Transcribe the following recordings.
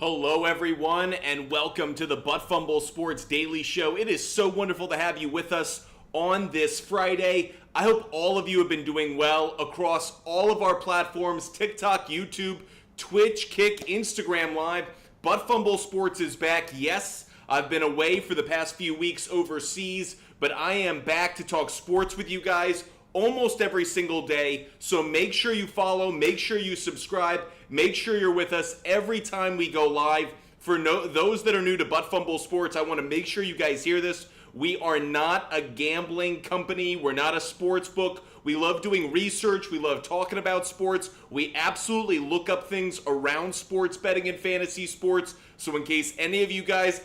Hello, everyone, and welcome to the Butt Fumble Sports Daily Show. It is so wonderful to have you with us on this Friday. I hope all of you have been doing well across all of our platforms: TikTok, YouTube, Twitch, Kick, Instagram Live. Butt Fumble Sports is back. Yes, I've been away for the past few weeks overseas, but I am back to talk sports with you guys almost every single day. So make sure you follow, make sure you subscribe, make sure you're with us every time we go live. For those that are new to Butt Fumble Sports, I want to make sure you guys hear this. We are not a gambling company. We're not a sports book. We love doing research. We love talking about sports. We absolutely look up things around sports betting and fantasy sports. So in case any of you guys,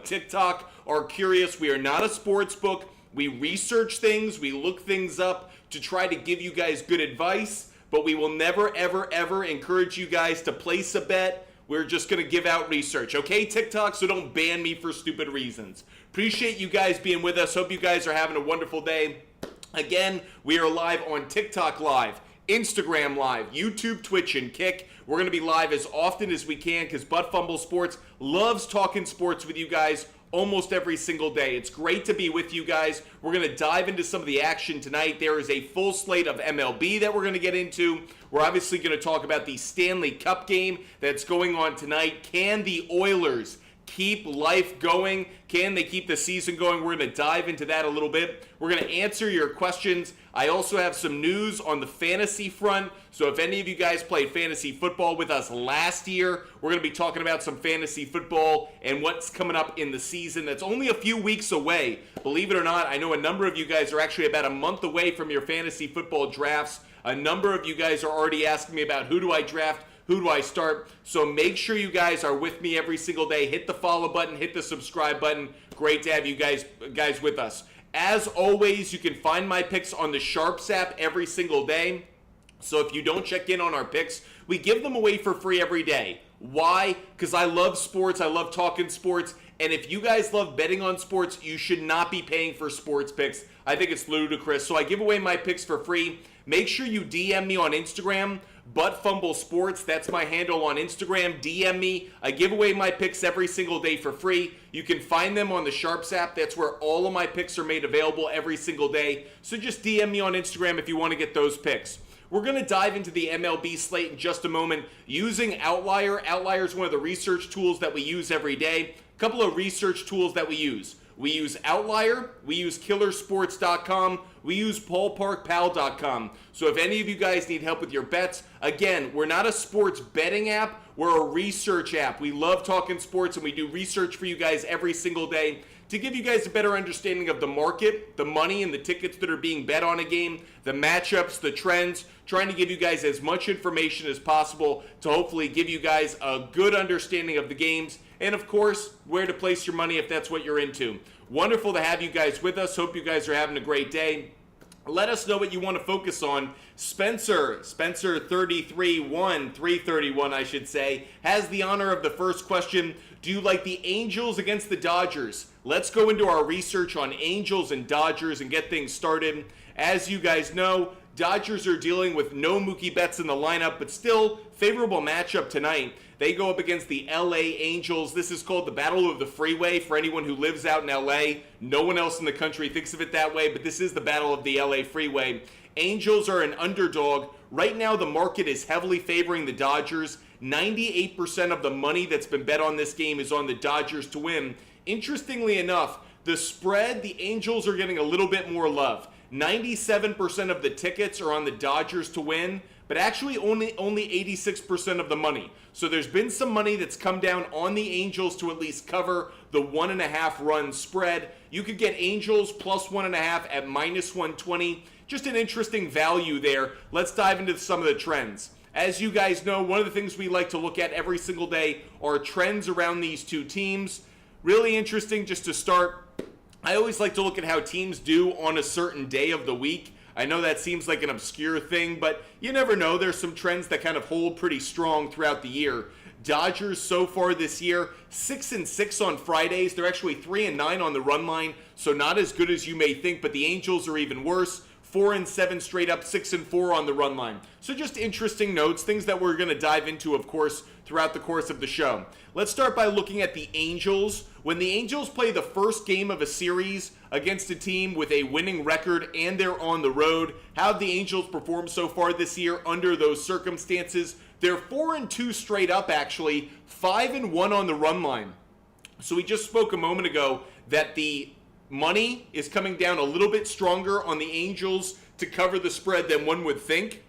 TikTok, are curious, we are not a sports book. We research things, we look things up to try to give you guys good advice, but we will never, ever, ever encourage you guys to place a bet. We're just going to give out research, okay, TikTok? So don't ban me for stupid reasons. Appreciate you guys being with us. Hope you guys are having a wonderful day. Again, we are live on TikTok Live, Instagram Live, YouTube, Twitch, and Kick. We're going to be live as often as we can because Butt Fumble Sports loves talking sports with you guys almost every single day. It's great to be with you guys. We're going to dive into some of the action tonight. There is a full slate of MLB that we're going to get into. We're obviously going to talk about the Stanley Cup game that's going on tonight. Can the Oilers keep life going? Can they keep the season going? We're going to dive into that a little bit. We're going to answer your questions. I also have some news on the fantasy front. So if any of you guys played fantasy football with us last year, we're going to be talking about some fantasy football and what's coming up in the season. That's only a few weeks away. Believe it or not, I know a number of you guys are actually about a month away from your fantasy football drafts. A number of you guys are already asking me about who do I draft, who do I start? So make sure you guys are with me every single day. Hit the follow button, hit the subscribe button. Great to have you guys with us. As always, you can find my picks on the SHARPZ app every single day. So if you don't check in on our picks, we give them away for free every day. Why? Because I love sports. I love talking sports. And if you guys love betting on sports, you should not be paying for sports picks. I think it's ludicrous. So I give away my picks for free. Make sure you DM me on Instagram, Butt Fumble Sports. That's my handle on Instagram. DM me. I give away my picks every single day for free. You can find them on the SHARPZ app. That's where all of my picks are made available every single day. So just DM me on Instagram if you want to get those picks. We're going to dive into the MLB slate in just a moment using Outlier. Outlier is one of the research tools that we use every day. A couple of research tools that we use. We use Outlier, we use killersports.com, we use ballparkpal.com. So if any of you guys need help with your bets, again, we're not a sports betting app, we're a research app. We love talking sports and we do research for you guys every single day to give you guys a better understanding of the market, the money and the tickets that are being bet on a game, the matchups, the trends, trying to give you guys as much information as possible to hopefully give you guys a good understanding of the games and, of course, where to place your money if that's what you're into. Wonderful to have you guys with us. Hope you guys are having a great day. Let us know what you want to focus on. Spencer 331, I should say, has the honor of the first question. Do you like the Angels against the Dodgers? Let's go into our research on Angels and Dodgers and get things started. As you guys know, Dodgers are dealing with no Mookie Betts in the lineup, but still favorable matchup tonight. They go up against the LA Angels. This is called the Battle of the Freeway for anyone who lives out in LA. No one else in the country thinks of it that way, but this is the Battle of the LA Freeway. Angels are an underdog. Right now, the market is heavily favoring the Dodgers. 98% of the money that's been bet on this game is on the Dodgers to win. Interestingly enough, the spread, the Angels are getting a little bit more love. 97% of the tickets are on the Dodgers to win, but actually only 86% of the money. So there's been some money that's come down on the Angels to at least cover the 1.5 run spread. You could get Angels plus 1.5 at minus 120. Just an interesting value there. Let's dive into some of the trends. As you guys know, one of the things we like to look at every single day are trends around these two teams. Really interesting just to start. I always like to look at how teams do on a certain day of the week. I know that seems like an obscure thing, but you never know. There's some trends that kind of hold pretty strong throughout the year. Dodgers so far this year, 6-6 on Fridays. They're actually 3-9 on the run line, so not as good as you may think, but the Angels are even worse. 4-7 straight up, 6-4 on the run line. So just interesting notes, things that we're going to dive into, of course, throughout the course of the show. Let's start by looking at the Angels. When the Angels play the first game of a series against a team with a winning record and they're on the road, how have the Angels performed so far this year under those circumstances? They're 4-2 straight up, actually, 5-1 on the run line. So we just spoke a moment ago that the money is coming down a little bit stronger on the Angels to cover the spread than one would think.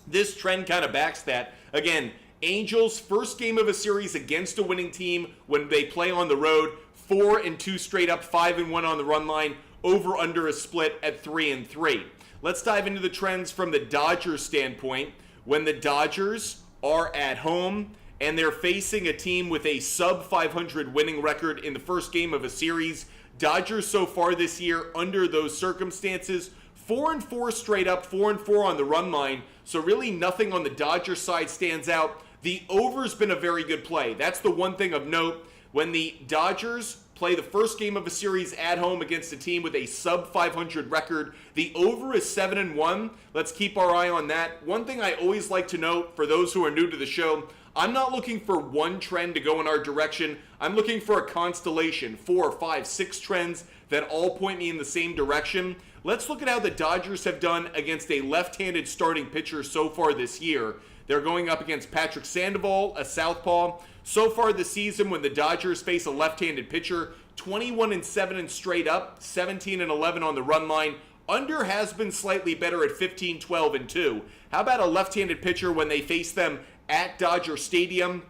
This trend kind of backs that. Again, Angels, first game of a series against a winning team when they play on the road, 4-2 straight up, 5-1 on the run line, over under a split at 3-3. Let's dive into the trends from the Dodgers standpoint. When the Dodgers are at home and they're facing a team with a sub 500 winning record in the first game of a series, Dodgers so far this year under those circumstances, 4-4 straight up, 4-4 on the run line. So really nothing on the Dodgers side stands out. The over's been a very good play. That's the one thing of note. When the Dodgers play the first game of a series at home against a team with a sub 500 record, the over is 7-1. Let's keep our eye on that. One thing I always like to note for those who are new to the show, I'm not looking for one trend to go in our direction. I'm looking for a constellation, 4, 5, 6 trends that all point me in the same direction. Let's look at how the Dodgers have done against a left-handed starting pitcher so far this year. They're going up against Patrick Sandoval, a southpaw. So far this season, when the Dodgers face a left-handed pitcher, 21-7 and straight up, 17-11 on the run line. Under has been slightly better at 15-12-2. How about a left-handed pitcher when they face them at Dodger Stadium?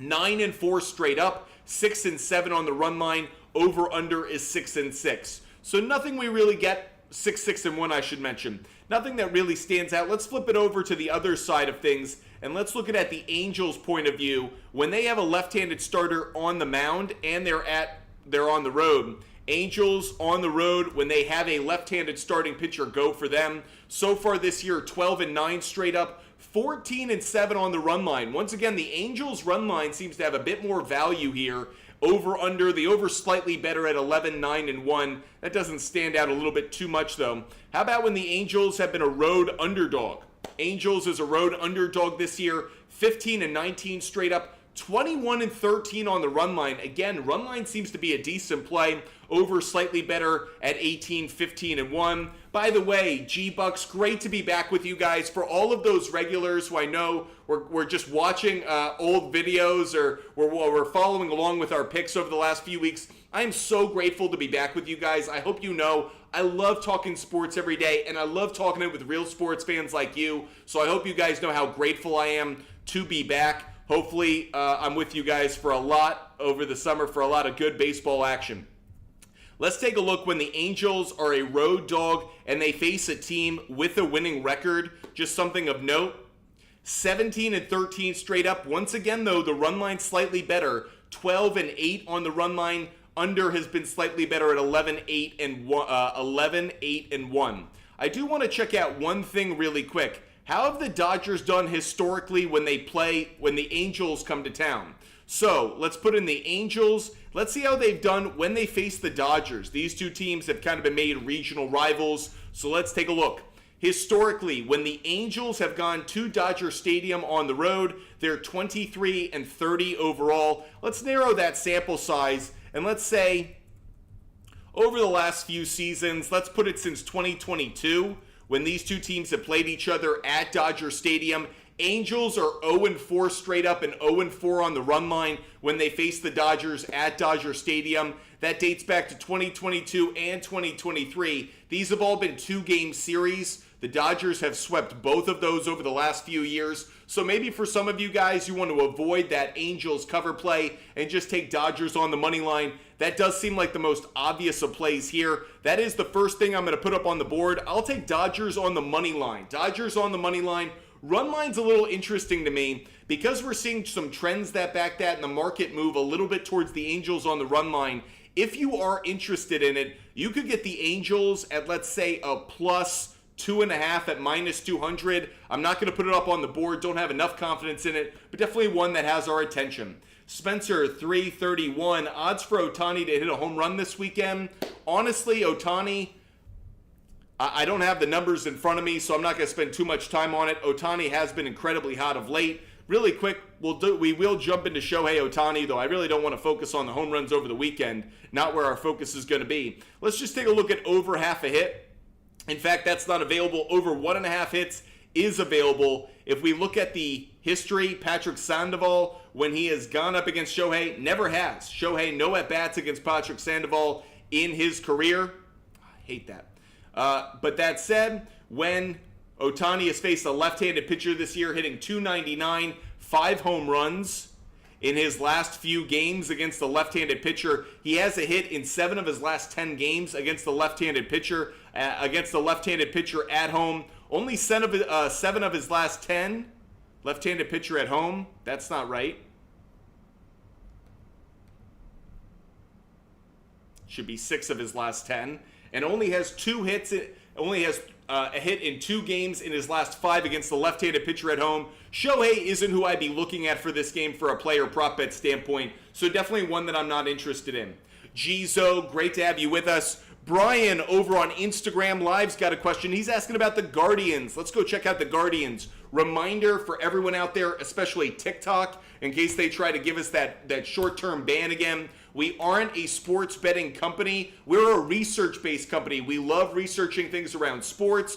9-4 straight up, 6-7 on the run line. Over under is 6-6. So nothing we really get. 6-1, I should mention. Nothing that really stands out. Let's flip it over to the other side of things, and let's look at the Angels' point of view. When they have a left-handed starter on the mound and they're on the road. Angels on the road, when they have a left-handed starting pitcher go for them. So far this year, 12-9 straight up, 14-7 on the run line. Once again, the Angels' run line seems to have a bit more value here. Over under, the over slightly better at 11-9-1. That doesn't stand out a little bit too much though. How about when the Angels have been a road underdog? Angels is a road underdog this year, 15-19 straight up, 21-13 on the run line. Again, run line seems to be a decent play. Over slightly better at 18-15-1. By the way, G-Bucks, great to be back with you guys. For all of those regulars who I know we're just watching old videos or we're following along with our picks over the last few weeks, I am so grateful to be back with you guys. I hope you know I love talking sports every day, and I love talking it with real sports fans like you. So I hope you guys know how grateful I am to be back. Hopefully, I'm with you guys for a lot over the summer for a lot of good baseball action. Let's take a look when the Angels are a road dog and they face a team with a winning record. Just something of note. 17-13 straight up. Once again, though, the run line slightly better. 12-8 on the run line. Under has been slightly better at 11-8-1. I do want to check out one thing really quick. How have the Dodgers done historically when the Angels come to town? So let's put in the Angels. Let's see how they've done when they face the Dodgers. These two teams have kind of been made regional rivals. So let's take a look. Historically, when the Angels have gone to Dodger Stadium on the road, they're 23-30 overall. Let's narrow that sample size and let's say over the last few seasons, let's put it since 2022, when these two teams have played each other at Dodger Stadium. Angels are 0-4 straight up and 0-4 on the run line when they face the Dodgers at Dodger Stadium. That dates back to 2022 and 2023. These have all been two-game series. The Dodgers have swept both of those over the last few years. So maybe for some of you guys, you want to avoid that Angels cover play and just take Dodgers on the money line. That does seem like the most obvious of plays here. That is the first thing I'm going to put up on the board. I'll take Dodgers on the money line. Dodgers on the money line. Run line's a little interesting to me because we're seeing some trends that back that and the market move a little bit towards the Angels on the run line. If you are interested in it, you could get the Angels at, let's say, a plus 2.5 at minus 200. I'm not going to put it up on the board. Don't have enough confidence in it, but definitely one that has our attention. Spencer, 331. Odds for Ohtani to hit a home run this weekend. Honestly, Ohtani, I don't have the numbers in front of me, so I'm not going to spend too much time on it. Ohtani has been incredibly hot of late. Really quick, we will jump into Shohei Ohtani, though I really don't want to focus on the home runs over the weekend, not where our focus is going to be. Let's just take a look at over half a hit. In fact, that's not available. Over 1.5 hits is available. If we look at the history, Patrick Sandoval, when he has gone up against Shohei, never has. Shohei, no at-bats against Patrick Sandoval in his career. I hate that. But that said, when Ohtani has faced a left-handed pitcher this year, hitting .299, 5 home runs in his last few games against the left-handed pitcher. He has a hit in 7 of his last 10 games against the left-handed pitcher. At home. Only 7 of his last 10 left-handed pitcher at home. That's not right. Should be 6 of his last 10. And only has 2 hits. Only has a hit in 2 games in his last 5 against the left-handed pitcher at home. Shohei isn't who I'd be looking at for this game for a player prop bet standpoint, so definitely one that I'm not interested in. Gizo, great to have you with us. Brian over on Instagram Live's got a question. He's asking about the Guardians. Let's go check out the Guardians. Reminder for everyone out there, especially TikTok, in case they try to give us that short-term ban again. We aren't a sports betting company. We're a research-based company. We love researching things around sports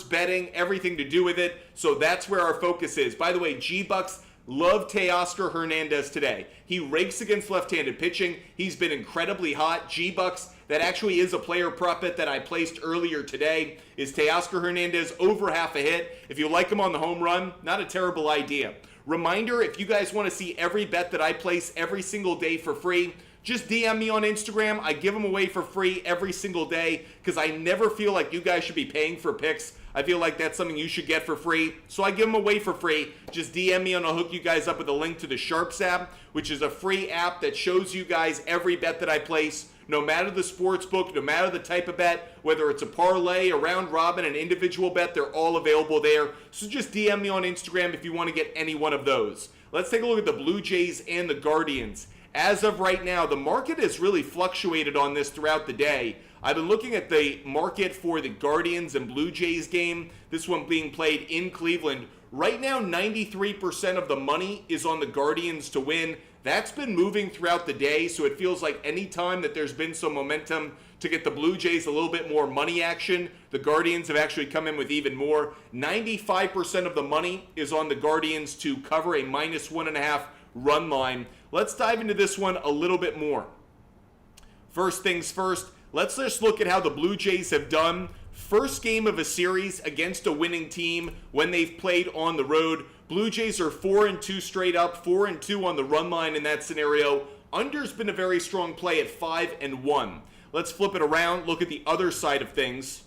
betting, everything to do with it. So that's where our focus is. By the way, G-Bucks love Teoscar Hernandez today. He rakes against left-handed pitching. He's been incredibly hot. G-Bucks, that actually is a player prop bet that I placed earlier today, is Teoscar Hernandez over half a hit. If you like him on the home run, not a terrible idea. Reminder, if you guys want to see every bet that I place every single day for free, just DM me on Instagram. I give them away for free every single day because I never feel like you guys should be paying for picks. I feel like that's something you should get for free. So I give them away for free. Just DM me and I'll hook you guys up with a link to the SHARPZ app, which is a free app that shows you guys every bet that I place, no matter the sports book, no matter the type of bet, whether it's a parlay, a round robin, an individual bet, they're all available there. So just DM me on Instagram if you want to get any one of those. Let's take a look at the Blue Jays and the Guardians. As of right now, the market has really fluctuated on this throughout the day. I've been looking at the market for the Guardians and Blue Jays game, this one being played in Cleveland. Right now, 93% of the money is on the Guardians to win. That's been moving throughout the day, so it feels like any time that there's been some momentum to get the Blue Jays a little bit more money action, the Guardians have actually come in with even more. 95% of the money is on the Guardians to cover a -1.5 run line. Let's dive into this one a little bit more. First things first, let's just look at how the Blue Jays have done. First game of a series against a winning team when they've played on the road. Blue Jays are 4-2 straight up, 4-2 on the run line in that scenario. Under's been a very strong play at 5-1. Let's flip it around, look at the other side of things.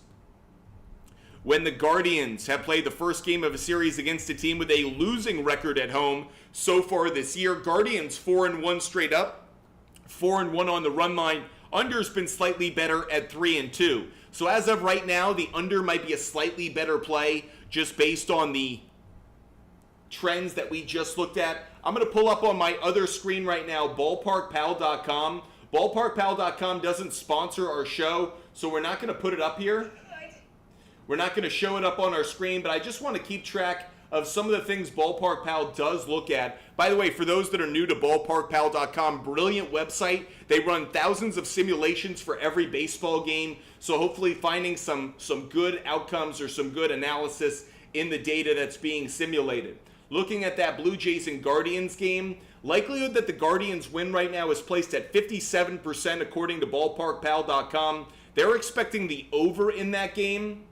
When the Guardians have played the first game of a series against a team with a losing record at home so far this year, Guardians 4-1 straight up, 4-1 on the run line. Under's been slightly better at 3-2. So as of right now, the under might be a slightly better play just based on the trends that we just looked at. I'm going to pull up on my other screen right now, ballparkpal.com. Ballparkpal.com doesn't sponsor our show, so we're not going to put it up here. We're not going to show it up on our screen, but I just want to keep track of some of the things Ballpark Pal does look at. By the way, for those that are new to ballparkpal.com, brilliant website. They run thousands of simulations for every baseball game, so hopefully finding some good outcomes or some good analysis in the data that's being simulated. Looking at that Blue Jays and Guardians game, likelihood that the Guardians win right now is placed at 57% according to ballparkpal.com. They're expecting the over in that game.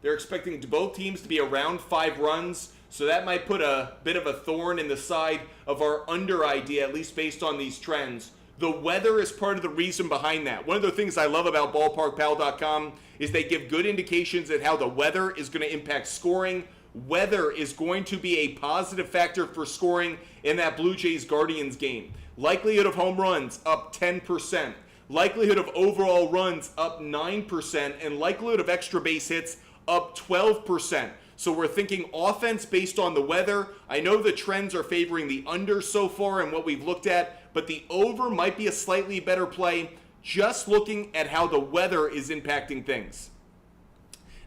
They're expecting both teams to be around 5 runs, so that might put a bit of a thorn in the side of our under idea, at least based on these trends. The weather is part of the reason behind that. One of the things I love about ballparkpal.com is they give good indications at how the weather is going to impact scoring. Weather is going to be a positive factor for scoring in that Blue Jays-Guardians game. Likelihood of home runs up 10%. Likelihood of overall runs up 9%. And likelihood of extra base hits up 12%. So we're thinking offense based on the weather. I know the trends are favoring the under so far and what we've looked at, but the over might be a slightly better play just looking at how the weather is impacting things.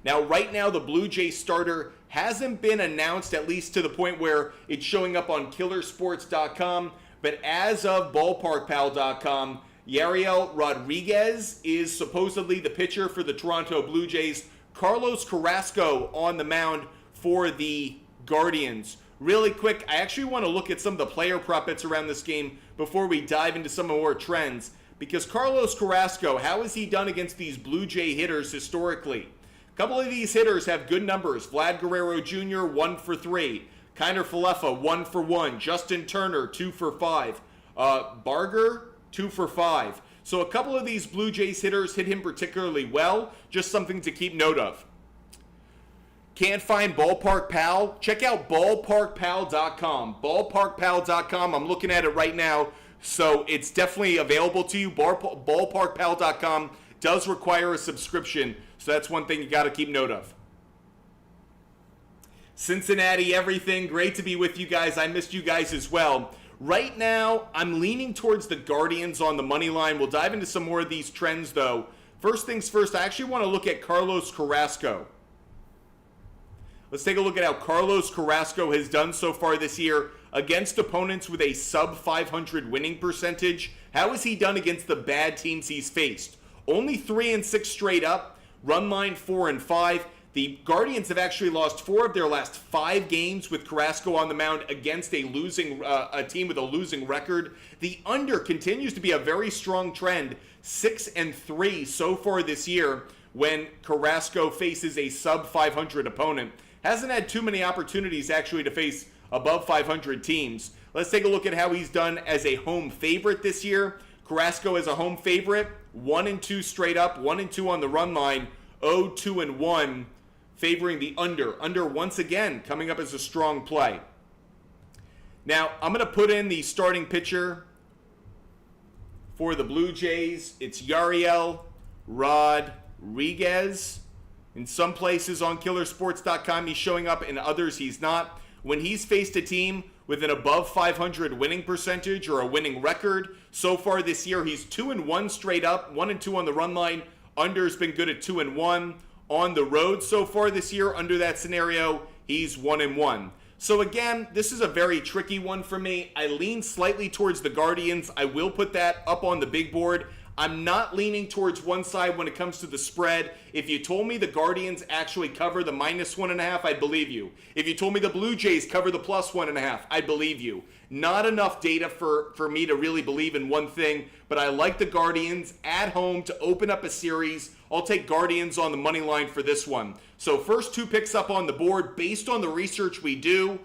Now, right now, the Blue Jays starter hasn't been announced, at least to the point where it's showing up on killersports.com. But as of ballparkpal.com, Yariel Rodriguez is supposedly the pitcher for the Toronto Blue Jays. Carlos Carrasco on the mound for the Guardians. Really quick, I actually want to look at some of the player prop bets around this game before we dive into some more trends. Because Carlos Carrasco, how has he done against these Blue Jay hitters historically? A couple of these hitters have good numbers. Vlad Guerrero Jr., 1 for 3. Kiner Falefa, 1 for 1. Justin Turner, 2 for 5. Barger, 2 for 5. So a couple of these Blue Jays hitters hit him particularly well. Just something to keep note of. Can't find Ballpark Pal? Check out ballparkpal.com. Ballparkpal.com. I'm looking at it right now, so it's definitely available to you. Ballparkpal.com does require a subscription, so that's one thing you got to keep note of. Cincinnati, everything. Great to be with you guys. I missed you guys as well. Right now, I'm leaning towards the Guardians on the money line. We'll dive into some more of these trends, though. First things first, I actually want to look at Carlos Carrasco. Let's take a look at how Carlos Carrasco has done so far this year against opponents with a sub-500 winning percentage. How has he done against the bad teams he's faced? Only 3-6 straight up, run line 4-5. The Guardians have actually lost 4 of their last 5 games with Carrasco on the mound against a team with a losing record. The under continues to be a very strong trend, 6-3 so far this year when Carrasco faces a sub-500 opponent. Hasn't had too many opportunities actually to face above 500 teams. Let's take a look at how he's done as a home favorite this year. Carrasco as a home favorite, 1-2 straight up, 1-2 on the run line, 0-2-1 favoring the under. Under once again coming up as a strong play. Now I'm going to put in the starting pitcher for the Blue Jays. It's Yariel Rodriguez. In some places on killersports.com, he's showing up. In others, he's not. When he's faced a team with an above 500 winning percentage or a winning record, so far this year, he's 2-1 straight up, 1-2 on the run line. Under's been good at 2-1. On the road so far this year, under that scenario, he's 1-1. So again, this is a very tricky one for me. I lean slightly towards the Guardians. I will put that up on the big board. I'm not leaning towards one side when it comes to the spread. If you told me the Guardians actually cover the -1.5, I'd believe you. If you told me the Blue Jays cover the +1.5, I'd believe you. Not enough data for me to really believe in one thing, but I like the Guardians at home to open up a series. I'll take Guardians on the money line for this one. So first 2 picks up on the board based on the research we do.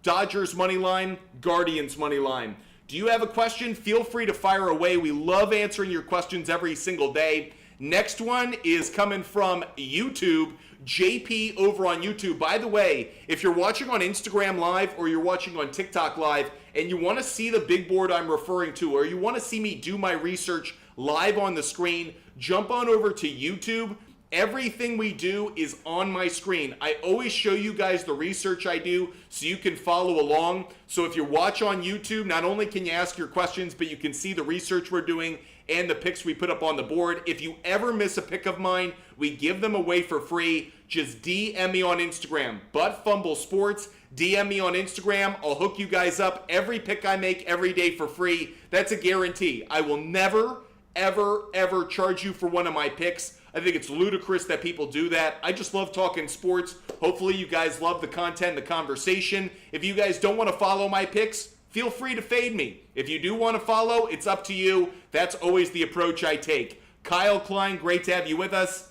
Dodgers money line, Guardians money line. Do you have a question? Feel free to fire away. We love answering your questions every single day. Next one is coming from YouTube. JP over on YouTube. By the way, if you're watching on Instagram Live or you're watching on TikTok Live and you want to see the big board I'm referring to, or you want to see me do my research live on the screen, jump on over to YouTube. Everything we do is on my screen. I always show you guys the research I do so you can follow along. So if you watch on YouTube, not only can you ask your questions, but you can see the research we're doing and the picks we put up on the board. If you ever miss a pick of mine, we give them away for free. Just DM me on Instagram, Butt Fumble Sports. DM me on Instagram. I'll hook you guys up. Every pick I make every day for free. That's a guarantee. I will never, ever charge you for one of my picks. I think it's ludicrous that people do that. I just love talking sports. Hopefully you guys love the content, the conversation. If you guys don't want to follow my picks, feel free to fade me. If you do want to follow, it's up to you. That's always the approach I take. Kyle Klein, great to have you with us.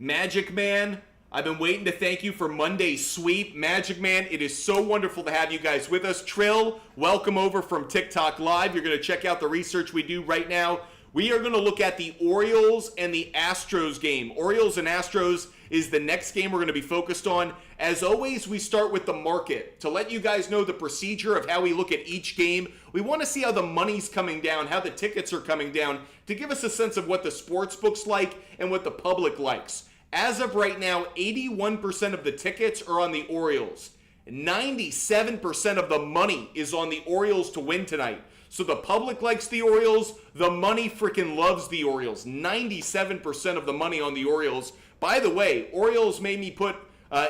Magic Man, I've been waiting to thank you for Monday's sweep. Magic Man, it is so wonderful to have you guys with us. Trill, welcome over from TikTok Live. You're going to check out the research we do right now. We are going to look at the Orioles and the Astros game. Orioles and Astros is the next game we're going to be focused on. As always, we start with the market. To let you guys know the procedure of how we look at each game, we want to see how the money's coming down, how the tickets are coming down, to give us a sense of what the sports book's like and what the public likes. As of right now, 81% of the tickets are on the Orioles. 97% of the money is on the Orioles to win tonight. So the public likes the Orioles. The money freaking loves the Orioles. 97% of the money on the Orioles. By the way, Orioles made me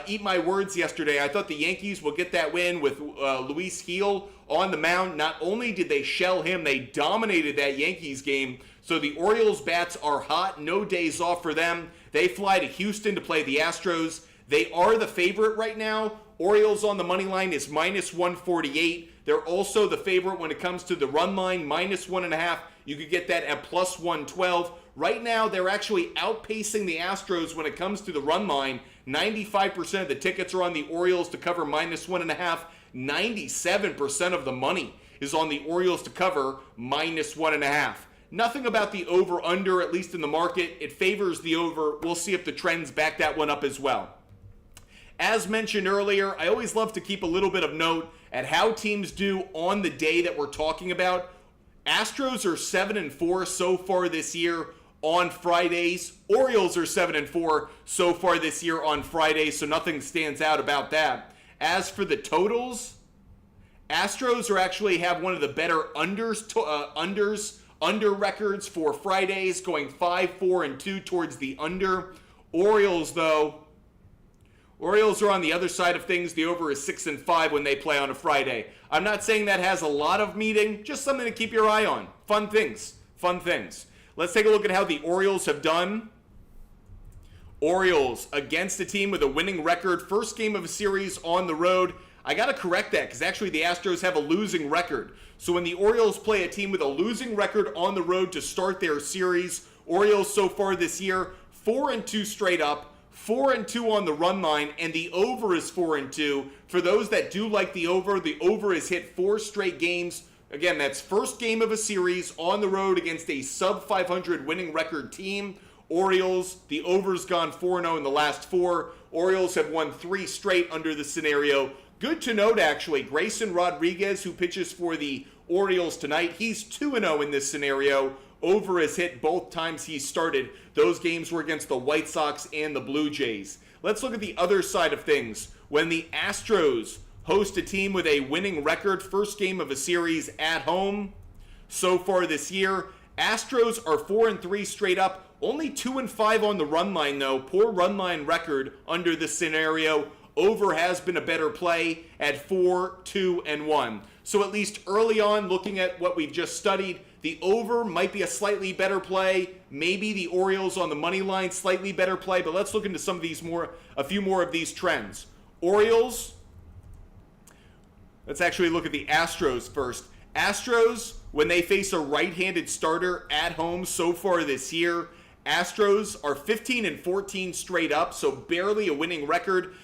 eat my words yesterday. I thought the Yankees will get that win with Luis Gil on the mound. Not only did they shell him, they dominated that Yankees game. So the Orioles bats are hot. No days off for them. They fly to Houston to play the Astros. They are the favorite right now. Orioles on the money line is minus 148. They're also the favorite when it comes to the run line, minus 1.5. You could get that at plus 112. Right now, they're actually outpacing the Astros when it comes to the run line. 95% of the tickets are on the Orioles to cover minus 1.5. 97% of the money is on the Orioles to cover minus 1.5. Nothing about the over-under, at least in the market. It favors the over. We'll see if the trends back that one up as well. As mentioned earlier, I always love to keep a little bit of note at how teams do on the day that we're talking about. Astros are 7-4 so far this year on Fridays. Orioles are 7-4 so far this year on Fridays, so nothing stands out about that. As for the totals, Astros are actually have one of the better under records for Fridays, going 5-4-2 towards the under. Orioles are on the other side of things. The over is 6-5 when they play on a Friday. I'm not saying that has a lot of meaning, just something to keep your eye on. Fun things. Let's take a look at how the Orioles have done. Orioles against a team with a winning record. First game of a series on the road. I got to correct that because actually the Astros have a losing record. So when the Orioles play a team with a losing record on the road to start their series, Orioles so far this year, 4-2 straight up, 4-2 on the run line, and the over is 4-2. For those that do like the over has hit 4 straight games. Again, that's first game of a series on the road against a sub-500 winning record team. Orioles, the over's gone 4-0 in the last 4. Orioles have won 3 straight under the scenario. Good to note, actually, Grayson Rodriguez, who pitches for the Orioles tonight, he's 2-0 in this scenario. Over has hit both times he's started. Those games were against the White Sox and the Blue Jays. Let's look at the other side of things. When the Astros host a team with a winning record, first game of a series at home so far this year, Astros are 4-3 straight up. Only 2-5 on the run line, though. Poor run line record under this scenario. Over has been a better play at 4-2-1. So at least early on, looking at what we've just studied, the over might be a slightly better play. Maybe the Orioles on the money line, slightly better play. But let's look into some of these a few more of these trends. Orioles. Let's actually look at the Astros first. Astros, when they face a right-handed starter at home so far this year, Astros are 15-14 straight up, so barely a winning record.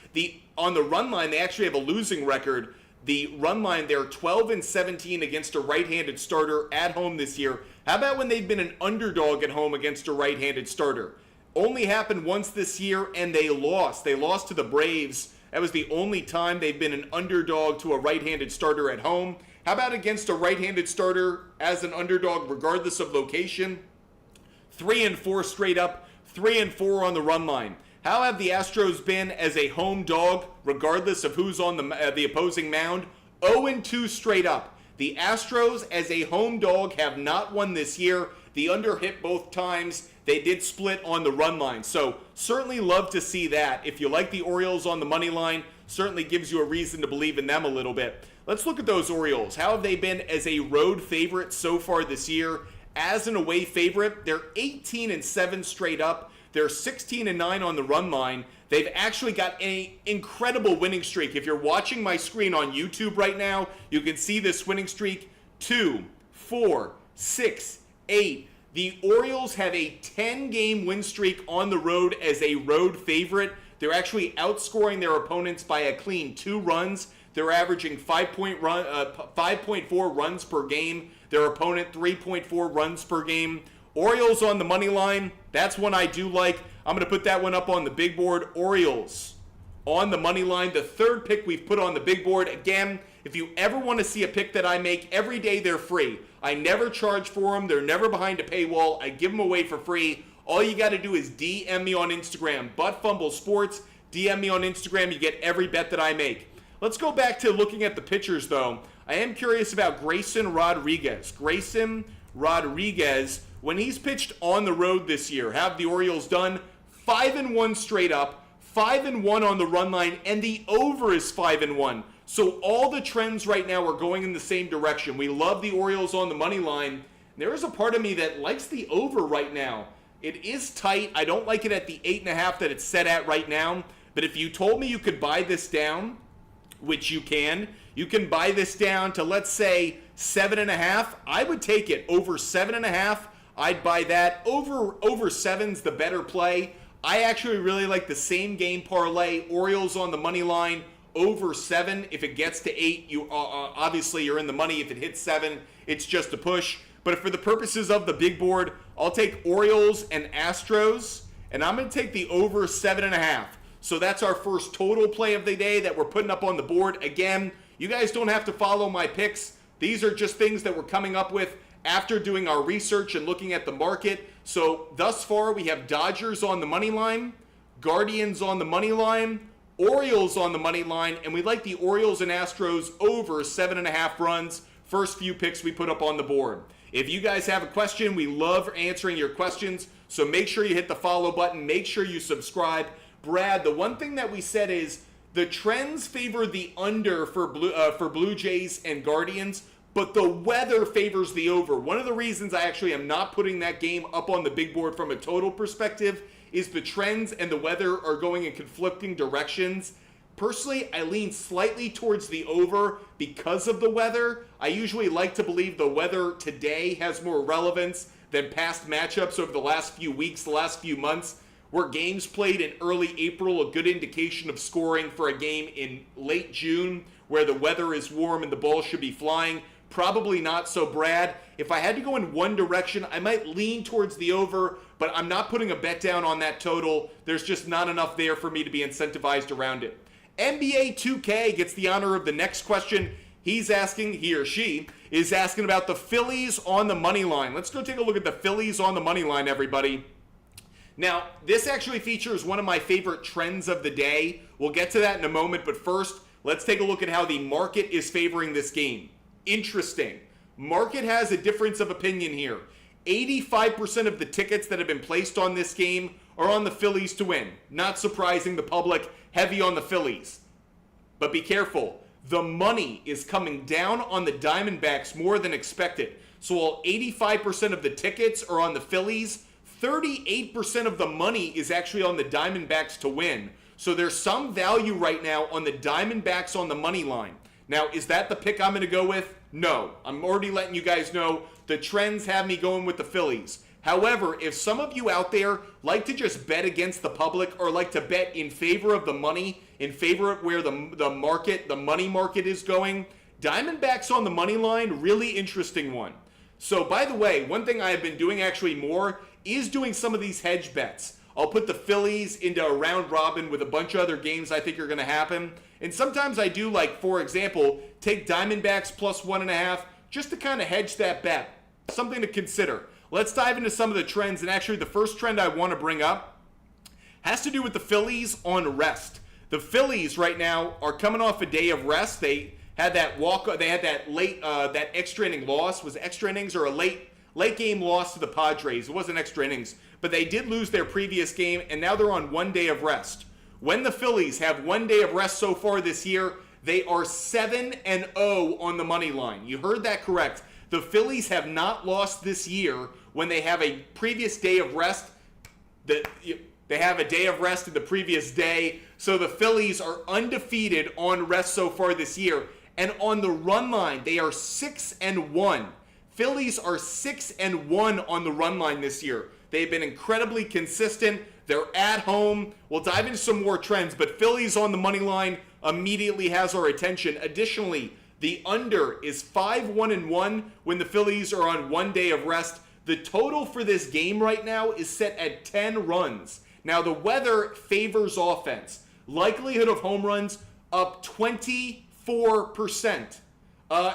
On the run line, they actually have a losing record. The run line, they're 12-17 against a right-handed starter at home this year. How about when they've been an underdog at home against a right-handed starter? Only happened once this year, and they lost. They lost to the Braves. That was the only time they've been an underdog to a right-handed starter at home. How about against a right-handed starter as an underdog, regardless of location? 3-4 straight up, 3-4 on the run line. How have the Astros been as a home dog, regardless of who's on the opposing mound? 0-2 straight up. The Astros, as a home dog, have not won this year. The under hit both times. They did split on the run line. So certainly love to see that. If you like the Orioles on the money line, certainly gives you a reason to believe in them a little bit. Let's look at those Orioles. How have they been as a road favorite so far this year? As an away favorite, they're 18-7 straight up. They're 16-9 on the run line. They've actually got an incredible winning streak. If you're watching my screen on YouTube right now, you can see this winning streak. 2, 4, 6, 8. The Orioles have a 10-game win streak on the road as a road favorite. They're actually outscoring their opponents by a clean 2 runs. They're averaging 5.4 runs per game. Their opponent, 3.4 runs per game. Orioles on the money line, that's one I do like. I'm going to put that one up on the big board. Orioles on the money line, the third pick we've put on the big board. Again, if you ever want to see a pick that I make, every day they're free. I never charge for them. They're never behind a paywall. I give them away for free. All you got to do is DM me on Instagram, Butt Sports. DM me on Instagram. You get every bet that I make. Let's go back to looking at the pitchers, though. I am curious about Grayson Rodriguez. Grayson Rodriguez, when he's pitched on the road this year, have the Orioles done? 5-1 straight up, 5-1 on the run line, and the over is 5-1. So all the trends right now are going in the same direction. We love the Orioles on the money line. There is a part of me that likes the over right now. It is tight. I don't like it at the 8.5 that it's set at right now. But if you told me you could buy this down, which you can buy this down to, let's say, 7.5. I would take it. Over 7.5, I'd buy that. Over 7's the better play. I actually really like the same game parlay. Orioles on the money line, over 7. If it gets to 8, you obviously you're in the money. If it hits 7, it's just a push. But for the purposes of the big board, I'll take Orioles and Astros, and I'm going to take the over 7.5. So that's our first total play of the day that we're putting up on the board. Again, you guys don't have to follow my picks. These are just things that we're coming up with after doing our research and looking at the market. So thus far, we have Dodgers on the money line, Guardians on the money line, Orioles on the money line, and we like the Orioles and Astros over 7.5 runs. First few picks we put up on the board. If you guys have a question, we love answering your questions. So make sure you hit the follow button. Make sure you subscribe. Brad, the one thing that we said is the trends favor the under for Blue Jays and Guardians, but the weather favors the over. One of the reasons I actually am not putting that game up on the big board from a total perspective is the trends and the weather are going in conflicting directions. Personally, I lean slightly towards the over because of the weather. I usually like to believe the weather today has more relevance than past matchups over the last few weeks, the last few months. Were games played in early April a good indication of scoring for a game in late June where the weather is warm and the ball should be flying? Probably not. So, Brad, if I had to go in one direction, I might lean towards the over, but I'm not putting a bet down on that total. There's just not enough there for me to be incentivized around it. NBA 2K gets the honor of the next question. He or she is asking about the Phillies on the money line. Let's go take a look at the Phillies on the money line, everybody. Now, this actually features one of my favorite trends of the day. We'll get to that in a moment, but first, let's take a look at how the market is favoring this game. Interesting. Market has a difference of opinion here. 85% of the tickets that have been placed on this game are on the Phillies to win. Not surprising, the public heavy on the Phillies. But be careful. The money is coming down on the Diamondbacks more than expected. So while 85% of the tickets are on the Phillies, 38% of the money is actually on the Diamondbacks to win. So there's some value right now on the Diamondbacks on the money line. Now, is that the pick I'm going to go with? No. I'm already letting you guys know the trends have me going with the Phillies. However, if some of you out there like to just bet against the public or like to bet in favor of the money, in favor of where the money market is going, Diamondbacks on the money line, really interesting one. So, by the way, one thing I have been doing actually more is doing some of these hedge bets. I'll put the Phillies into a round robin with a bunch of other games I think are going to happen. And sometimes I do, like, for example, take Diamondbacks plus 1.5 just to kind of hedge that bet. Something to consider. Let's dive into some of the trends. And actually, the first trend I want to bring up has to do with the Phillies on rest. The Phillies right now are coming off a day of rest. They had that they had that late, that extra inning loss. Was it extra innings or a late game loss to the Padres? It wasn't extra innings, but they did lose their previous game, and now they're on 1 day of rest. When the Phillies have 1 day of rest so far this year, they are 7-0 on the money line. You heard that correct. The Phillies have not lost this year when they have a previous day of rest. They have a day of rest in the previous day, so the Phillies are undefeated on rest so far this year. And on the run line, they are 6-1. Phillies are 6-1 on the run line this year. They've been incredibly consistent. They're at home. We'll dive into some more trends, but Phillies on the money line immediately has our attention. Additionally, the under is 5-1-1 when the Phillies are on 1 day of rest. The total for this game right now is set at 10 runs. Now, the weather favors offense. Likelihood of home runs up 24%.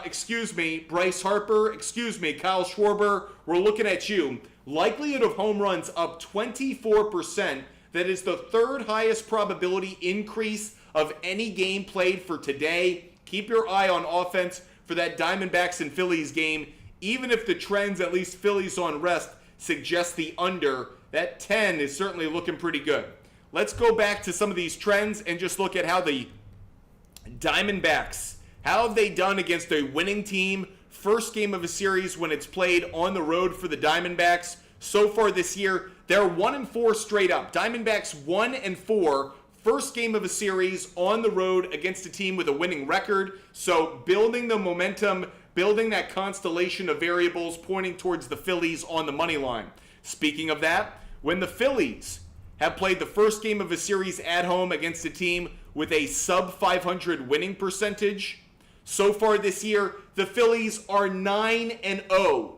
Excuse me, Bryce Harper. Excuse me, Kyle Schwarber. We're looking at you. Likelihood of home runs up 24%. That is the third highest probability increase of any game played for today. Keep your eye on offense for that Diamondbacks and Phillies game. Even if the trends, at least Phillies on rest, suggest the under, That 10 is certainly looking pretty good. Let's go back to some of these trends and just look at how the Diamondbacks, how have they done against a winning team? First game of a series when it's played on the road for the Diamondbacks. So far this year, they're 1-4 straight up. Diamondbacks 1-4. First game of a series on the road against a team with a winning record. So building the momentum, building that constellation of variables pointing towards the Phillies on the money line. Speaking of that, when the Phillies have played the first game of a series at home against a team with a sub 500 winning percentage, so far this year, the Phillies are 9-0.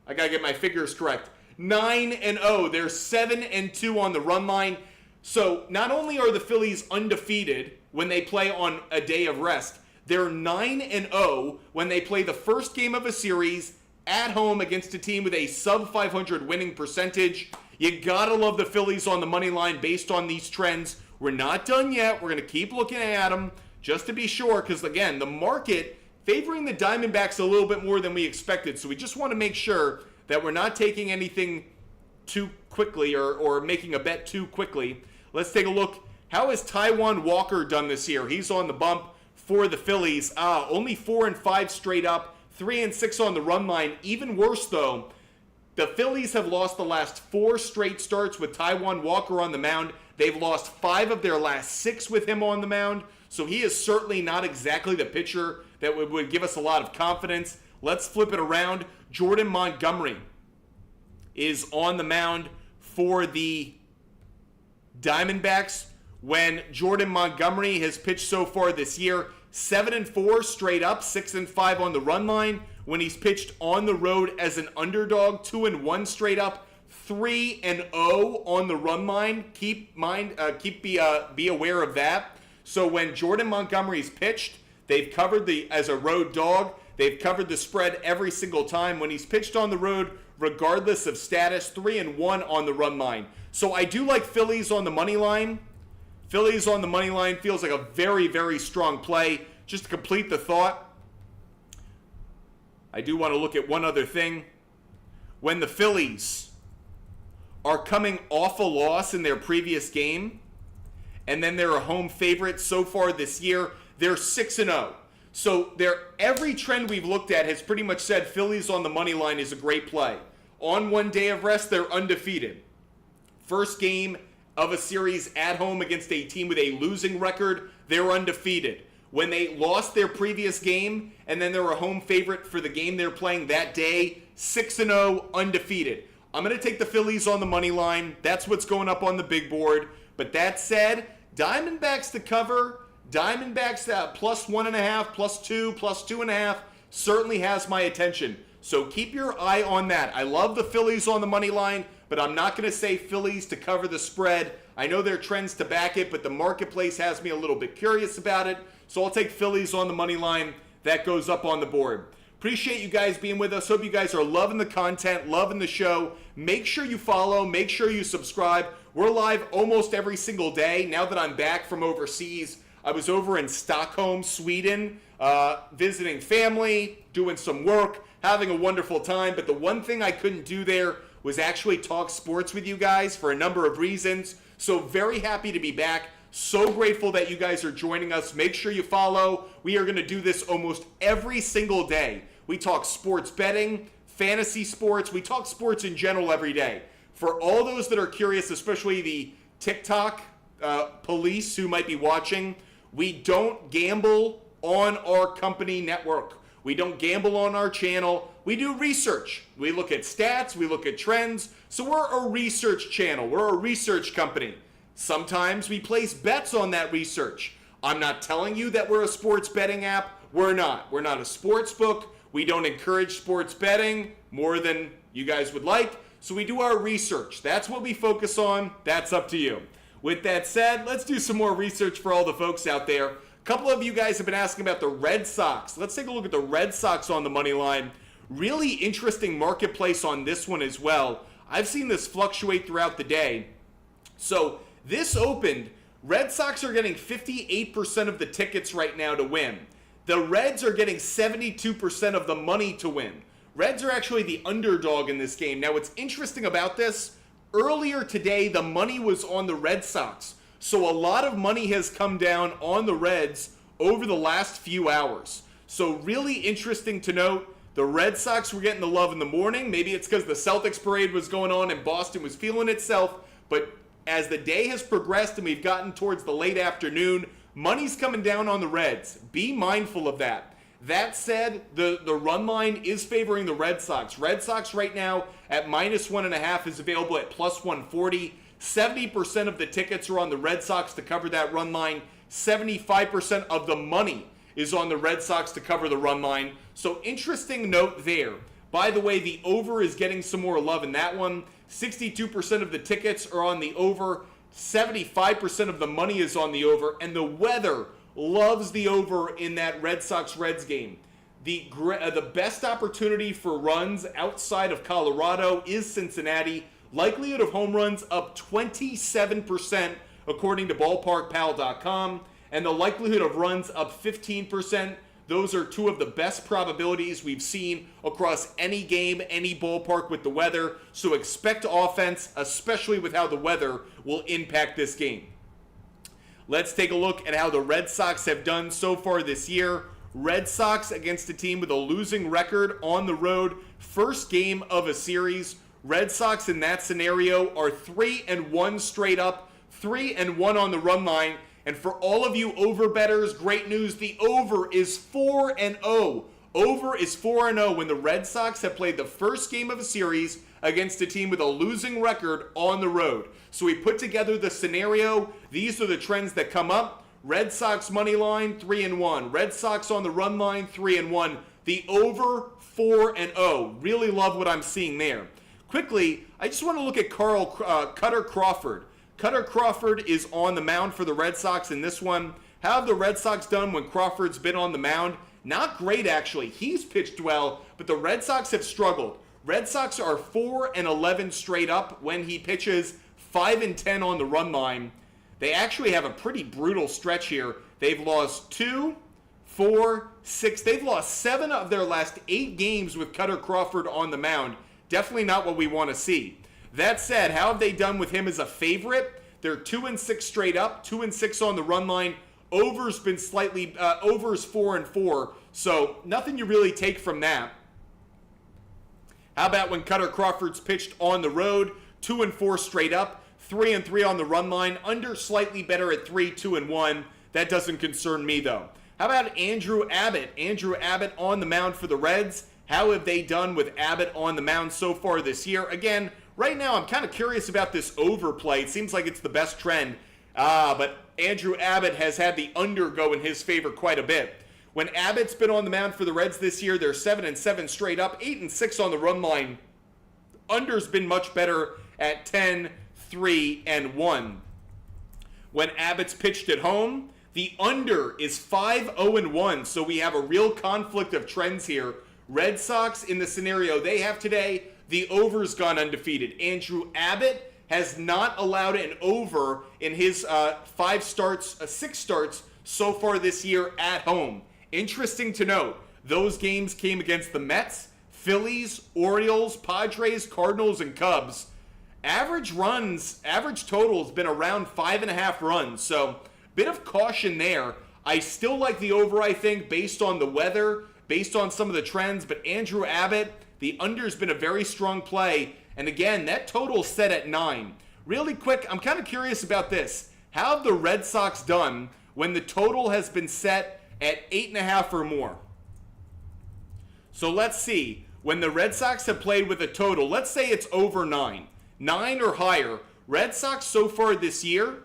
I gotta get my figures correct. 9-0. They're 7-2 on the run line. So not only are the Phillies undefeated when they play on a day of rest, they're 9-0 when they play the first game of a series at home against a team with a sub 500 winning percentage. You gotta love the Phillies on the money line based on these trends. We're not done yet. We're gonna keep looking at them just to be sure, because again, the market favoring the Diamondbacks a little bit more than we expected. So we just want to make sure that we're not taking anything too quickly or making a bet too quickly. Let's take a look. How has Taijuan Walker done this year? He's on the bump for the Phillies. Only 4-5 straight up, 3-6 on the run line. Even worse though, the Phillies have lost the last 4 straight starts with Taijuan Walker on the mound. They've lost 5 of their last 6 with him on the mound. So he is certainly not exactly the pitcher that would give us a lot of confidence. Let's flip it around. Jordan Montgomery is on the mound for the Diamondbacks. When Jordan Montgomery has pitched so far this year, 7-4 straight up, 6-5 on the run line. When he's pitched on the road as an underdog, 2-1 straight up, 3-0 on the run line. Be aware of that. So when Jordan Montgomery's pitched, they've covered as a road dog. They've covered the spread every single time. When he's pitched on the road, regardless of status, 3-1 on the run line. So I do like Phillies on the money line. Phillies on the money line feels like a very, very strong play. Just to complete the thought, I do want to look at one other thing. When the Phillies are coming off a loss in their previous game, and then they're a home favorite so far this year, they're 6-0. So every trend we've looked at has pretty much said Phillies on the money line is a great play. On one day of rest, they're undefeated. First game of a series at home against a team with a losing record, they're undefeated. When they lost their previous game, and then they're a home favorite for the game they're playing that day, 6-0, undefeated. I'm going to take the Phillies on the money line. That's what's going up on the big board. But that said, Diamondbacks to cover, Diamondbacks at +1.5, +2, +2.5 certainly has my attention. So keep your eye on that. I love the Phillies on the money line, but I'm not going to say Phillies to cover the spread. I know there are trends to back it, but the marketplace has me a little bit curious about it. So I'll take Phillies on the money line. That goes up on the board. Appreciate you guys being with us. Hope you guys are loving the content, loving the show. Make sure you follow. Make sure you subscribe. We're live almost every single day. Now that I'm back from overseas, I was over in Stockholm, Sweden, visiting family, doing some work, having a wonderful time. But the one thing I couldn't do there was actually talk sports with you guys for a number of reasons. So very happy to be back. So grateful that you guys are joining us. Make sure you follow. We are going to do this almost every single day. We talk sports betting, fantasy sports. We talk sports in general every day. For all those that are curious, especially the TikTok police who might be watching, we don't gamble on our company network. We don't gamble on our channel. We do research. We look at stats. We look at trends. So we're a research channel. We're a research company. Sometimes we place bets on that research. I'm not telling you that we're a sports betting app. We're not. We're not a sports book. We don't encourage sports betting more than you guys would like. So we do our research. That's what we focus on. That's up to you. With that said, let's do some more research for all the folks out there. A couple of you guys have been asking about the Red Sox. Let's take a look at the Red Sox on the money line. Really interesting marketplace on this one as well. I've seen this fluctuate throughout the day. So this opened, Red Sox are getting 58% of the tickets right now to win. The Reds are getting 72% of the money to win. Reds are actually the underdog in this game. Now what's interesting about this, Earlier today, the money was on the Red Sox. So a lot of money has come down on the Reds over the last few hours. So really interesting to note, the Red Sox were getting the love in the morning. Maybe it's because the Celtics parade was going on and Boston was feeling itself. But as the day has progressed and we've gotten towards the late afternoon, money's coming down on the Reds. Be mindful of that. That said, the run line is favoring the Red Sox. Red Sox right now at -1.5 is available at +140. 70% of the tickets are on the Red Sox to cover that run line. 75% of the money is on the Red Sox to cover the run line. So interesting note there. By the way, the over is getting some more love in that one. 62% of the tickets are on the over. 75% of the money is on the over. And the weather loves the over in that Red Sox-Reds game. The best opportunity for runs outside of Colorado is Cincinnati. Likelihood of home runs up 27% according to ballparkpal.com. And the likelihood of runs up 15%. Those are two of the best probabilities we've seen across any game, any ballpark with the weather. So expect offense, especially with how the weather will impact this game. Let's take a look at how the Red Sox have done so far this year. Red Sox against a team with a losing record on the road. First game of a series. Red Sox in that scenario are 3-1 straight up, 3-1 on the run line. And for all of you over bettors, great news. The over is 4-0. Over is 4-0 when the Red Sox have played the first game of a series against a team with a losing record on the road. So we put together the scenario. These are the trends that come up. Red Sox money line, 3-1. Red Sox on the run line, 3-1. The over, 4-0. Really love what I'm seeing there. Quickly, I just want to look at Cutter Crawford. Cutter Crawford is on the mound for the Red Sox in this one. How have the Red Sox done when Crawford's been on the mound? Not great, actually. He's pitched well, but the Red Sox have struggled. Red Sox are 4-11 straight up when he pitches, 5-10 on the run line. They actually have a pretty brutal stretch here. They've lost 2, 4, 6. They've lost 7 of their last 8 games with Cutter Crawford on the mound. Definitely not what we want to see. That said, how have they done with him as a favorite? They're 2-6 straight up, 2-6 on the run line. Over's been slightly, over's 4-4, so nothing you really take from that. How about when Cutter Crawford's pitched on the road? 2-4 straight up, 3-3 on the run line. Under slightly better at 3, 2-1. That doesn't concern me though. How about Andrew Abbott? Andrew Abbott on the mound for the Reds. How have they done with Abbott on the mound so far this year? Again, right now I'm kind of curious about this overplay. It seems like it's the best trend. But Andrew Abbott has had the under go in his favor quite a bit. When Abbott's been on the mound for the Reds this year, they're 7-7 straight up, 8-6 on the run line. Under's been much better at 10, 3, and 1. When Abbott's pitched at home, the under is 5-0-1. So we have a real conflict of trends here. Red Sox, in the scenario they have today, the over's gone undefeated. Andrew Abbott has not allowed an over in his 6 starts so far this year at home. Interesting to note, those games came against the Mets, Phillies, Orioles, Padres, Cardinals, and Cubs. Average total has been around 5.5 runs, so bit of caution there. I still like the over, I think, based on the weather, based on some of the trends, but Andrew Abbott, the under's been a very strong play, and again, that total's set at 9. Really quick, I'm kind of curious about this. How have the Red Sox done when the total has been set at 8.5 or more? So let's see. When the Red Sox have played with a total, let's say it's over 9. 9 or higher. Red Sox so far this year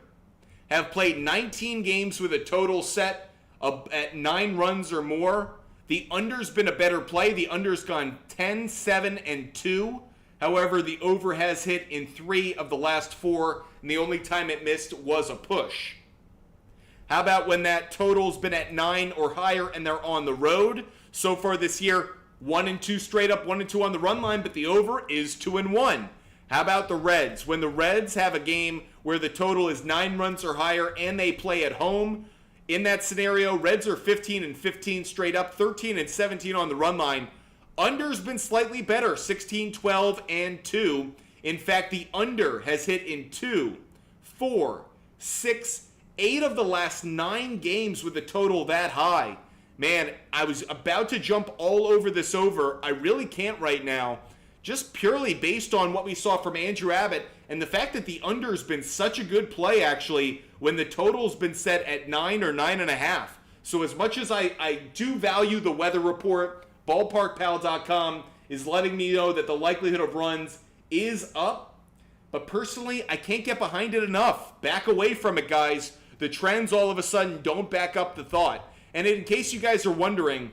have played 19 games with a total set at 9 runs or more. The under's been a better play. The under's gone 10, 7, and 2. However, the over has hit in 3 of the last 4, and the only time it missed was a push. How about when that total's been at 9 or higher and they're on the road? So far this year, 1-2 straight up, 1-2 on the run line, but the over is 2-1. How about the Reds? When the Reds have a game where the total is 9 runs or higher and they play at home, in that scenario, Reds are 15-15 straight up, 13-17 on the run line. Under's been slightly better, 16, 12, and 2. In fact, the under has hit in 2, 4, 6, 8 of the last 9 games with a total that high. Man, I was about to jump all over this over. I really can't right now, just purely based on what we saw from Andrew Abbott and the fact that the under's been such a good play, actually, when the total's been set at 9 or 9.5. So as much as I do value the weather report, ballparkpal.com is letting me know that the likelihood of runs is up. But personally, I can't get behind it enough. Back away from it, guys. The trends all of a sudden don't back up the thought. And in case you guys are wondering,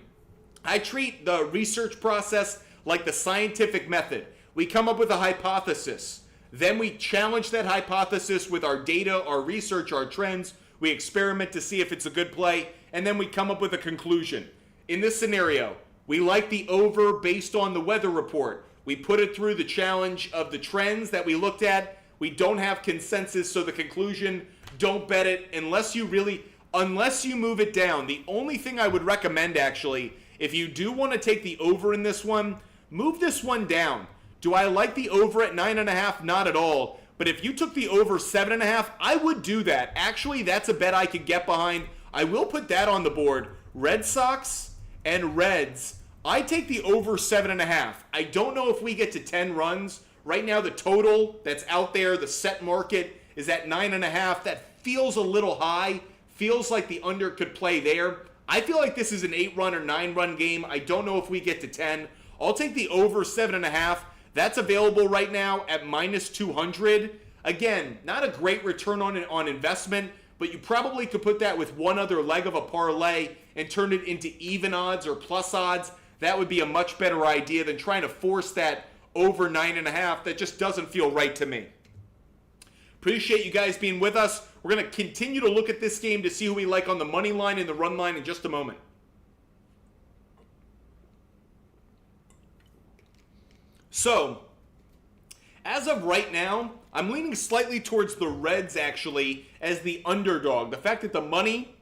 I treat the research process like the scientific method. We come up with a hypothesis. Then we challenge that hypothesis with our data, our research, our trends. We experiment to see if it's a good play. And then we come up with a conclusion. In this scenario, we like the over based on the weather report. We put it through the challenge of the trends that we looked at. We don't have consensus, so the conclusion, don't bet it unless you move it down. The only thing I would recommend, actually, if you do want to take the over in this one, move this one down. Do I like the over at 9.5? Not at all. But if you took the over 7.5, I would do that. Actually, that's a bet I could get behind. I will put that on the board. Red Sox and Reds. I take the over 7.5. I don't know if we get to 10 runs. Right now, the total that's out there, the set market, is at 9.5. That feels a little high. Feels like the under could play there. I feel like this is an 8-run or 9-run game. I don't know if we get to 10. I'll take the over 7.5. That's available right now at minus 200. Again, not a great return on investment, but you probably could put that with one other leg of a parlay and turn it into even odds or plus odds. That would be a much better idea than trying to force that over 9.5. That just doesn't feel right to me. Appreciate you guys being with us. We're going to continue to look at this game to see who we like on the money line and the run line in just a moment. So, as of right now, I'm leaning slightly towards the Reds, actually, as the underdog. The fact that the money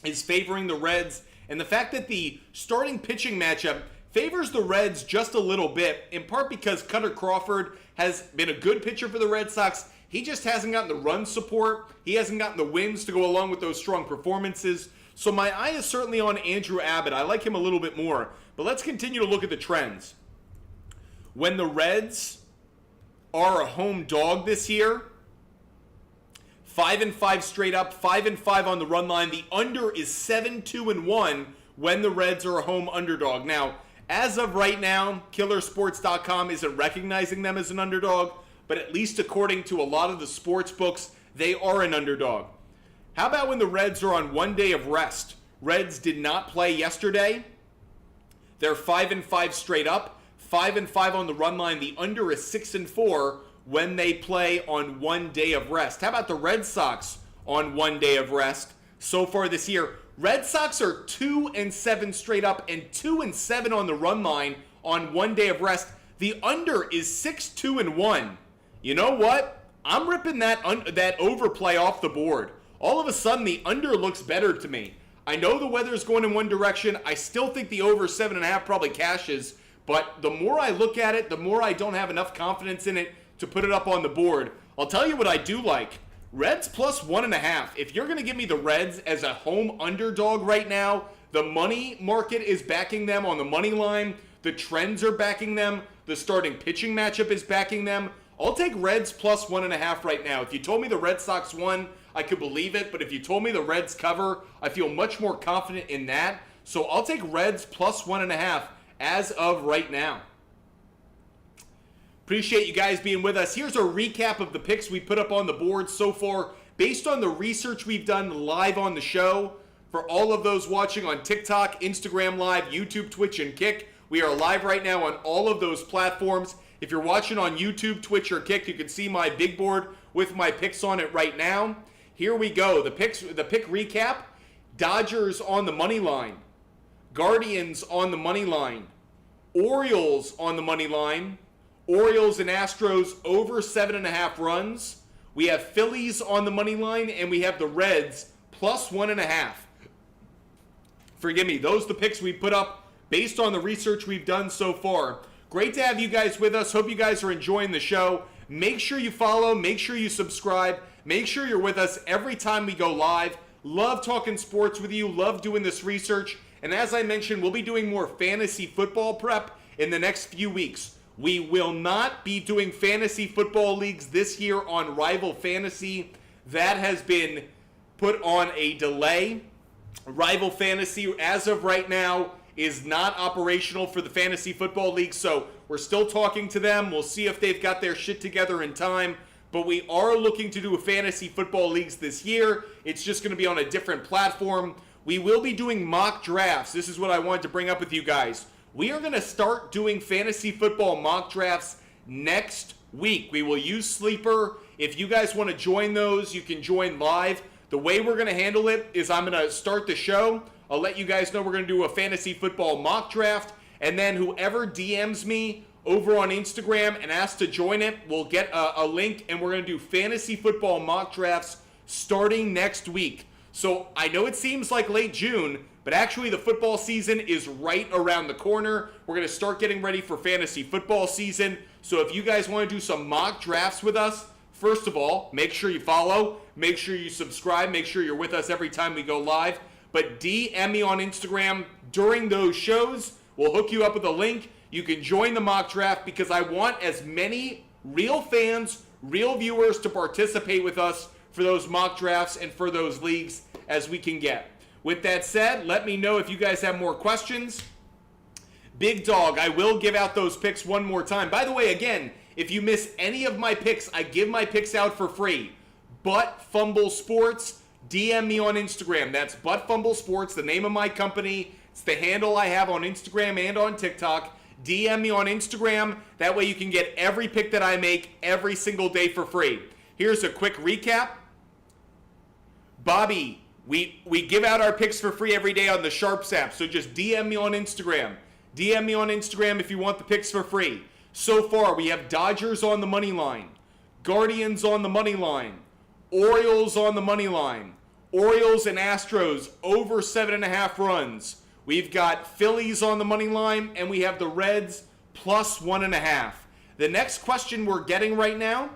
is favoring the Reds, and the fact that the starting pitching matchup favors the Reds just a little bit, in part because Cutter Crawford has been a good pitcher for the Red Sox. He just hasn't gotten the run support. He hasn't gotten the wins to go along with those strong performances. So my eye is certainly on Andrew Abbott. I like him a little bit more. But let's continue to look at the trends. When the Reds are a home dog this year, 5-5 straight up, 5-5 on the run line. The under is 7-2-1 when the Reds are a home underdog. Now, as of right now, killersports.com isn't recognizing them as an underdog, but at least according to a lot of the sports books, they are an underdog. How about when the Reds are on 1 day of rest? Reds did not play yesterday. They're 5-5 straight up, 5-5 on the run line. The under is 6-4 when they play on 1 day of rest. How about the Red Sox on 1 day of rest so far this year? Red Sox are 2-7 straight up and 2-7 on the run line on 1 day of rest. The under is 6-2-1. You know what? I'm ripping that overplay off the board. All of a sudden, the under looks better to me. I know the weather's going in one direction. I still think the over 7.5 probably cashes. But the more I look at it, the more I don't have enough confidence in it to put it up on the board. I'll tell you what I do like. Reds plus 1.5. If you're going to give me the Reds as a home underdog right now, the money market is backing them on the money line. The trends are backing them. The starting pitching matchup is backing them. I'll take Reds plus 1.5 right now. If you told me the Red Sox won, I could believe it. But if you told me the Reds cover, I feel much more confident in that. So I'll take Reds plus 1.5 as of right now. Appreciate you guys being with us. Here's a recap of the picks we put up on the board so far based on the research we've done live on the show. For all of those watching on TikTok, Instagram Live, YouTube, Twitch, and Kick, we are live right now on all of those platforms. If you're watching on YouTube, Twitch, or Kick, you can see my big board with my picks on it right now. Here we go. The pick recap. Dodgers on the money line. Guardians on the money line. Orioles on the money line. Orioles and Astros over 7.5 runs. We have Phillies on the money line, and we have the Reds plus 1.5. Forgive me, those are the picks we put up based on the research we've done so far. Great to have you guys with us. Hope you guys are enjoying the show. Make sure you follow, make sure you subscribe, make sure you're with us every time we go live. Love talking sports with you, love doing this research. And as I mentioned, we'll be doing more fantasy football prep in the next few weeks. We will not be doing fantasy football leagues this year on Rival Fantasy. That has been put on a delay. Rival Fantasy, as of right now, is not operational for the Fantasy Football League, so we're still talking to them. We'll see if they've got their shit together in time, but we are looking to do a Fantasy Football Leagues this year. It's just going to be on a different platform. We will be doing mock drafts. This is what I wanted to bring up with you guys. We are going to start doing Fantasy Football mock drafts next week. We will use Sleeper. If you guys want to join those, you can join live. The way we're going to handle it is I'm going to start the show. I'll let you guys know we're going to do a fantasy football mock draft. And then whoever DMs me over on Instagram and asks to join it, we'll get a link. And we're going to do fantasy football mock drafts starting next week. So I know it seems like late June, but actually the football season is right around the corner. We're going to start getting ready for fantasy football season. So if you guys want to do some mock drafts with us, first of all, make sure you follow, make sure you subscribe, make sure you're with us every time we go live. But DM me on Instagram during those shows. We'll hook you up with a link. You can join the mock draft because I want as many real fans, real viewers to participate with us for those mock drafts and for those leagues as we can get. With that said, let me know if you guys have more questions. Big Dog, I will give out those picks one more time. By the way, again, if you miss any of my picks, I give my picks out for free. Butt Fumble Sports, DM me on Instagram. That's Butt Fumble Sports, the name of my company. It's the handle I have on Instagram and on TikTok. DM me on Instagram. That way you can get every pick that I make every single day for free. Here's a quick recap. Bobby, we give out our picks for free every day on the SHARPZ app, so just DM me on Instagram. DM me on Instagram if you want the picks for free. So far, we have Dodgers on the money line, Guardians on the money line, Orioles on the money line, Orioles and Astros over 7.5 runs. We've got Phillies on the money line, and we have the Reds plus 1.5. The next question we're getting right now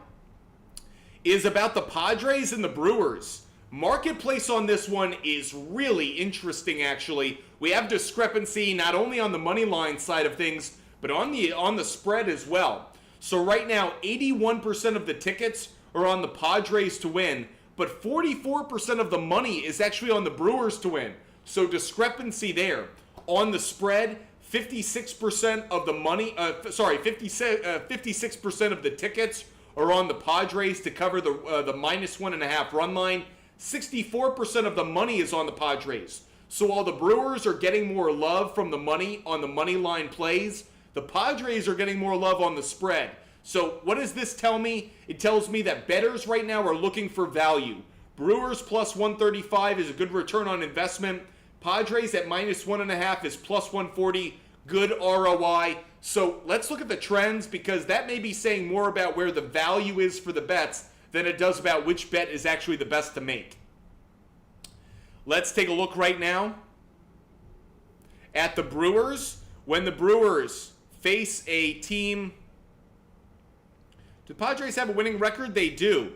is about the Padres and the Brewers. Marketplace on this one is really interesting, actually. We have discrepancy not only on the money line side of things, but on the spread as well. So right now, 81% of the tickets are on the Padres to win, but 44% of the money is actually on the Brewers to win. So discrepancy there. On the spread, 56% of the money, 56% of the tickets are on the Padres to cover the minus 1.5 run line. 64% of the money is on the Padres. So while the Brewers are getting more love from the money on the money line plays, the Padres are getting more love on the spread. So what does this tell me? It tells me that bettors right now are looking for value. Brewers plus 135 is a good return on investment. Padres at minus 1.5 is plus 140, good ROI. So let's look at the trends because that may be saying more about where the value is for the bets than it does about which bet is actually the best to make. Let's take a look right now at the Brewers. When the Brewers face a team, do the Padres have a winning record? They do.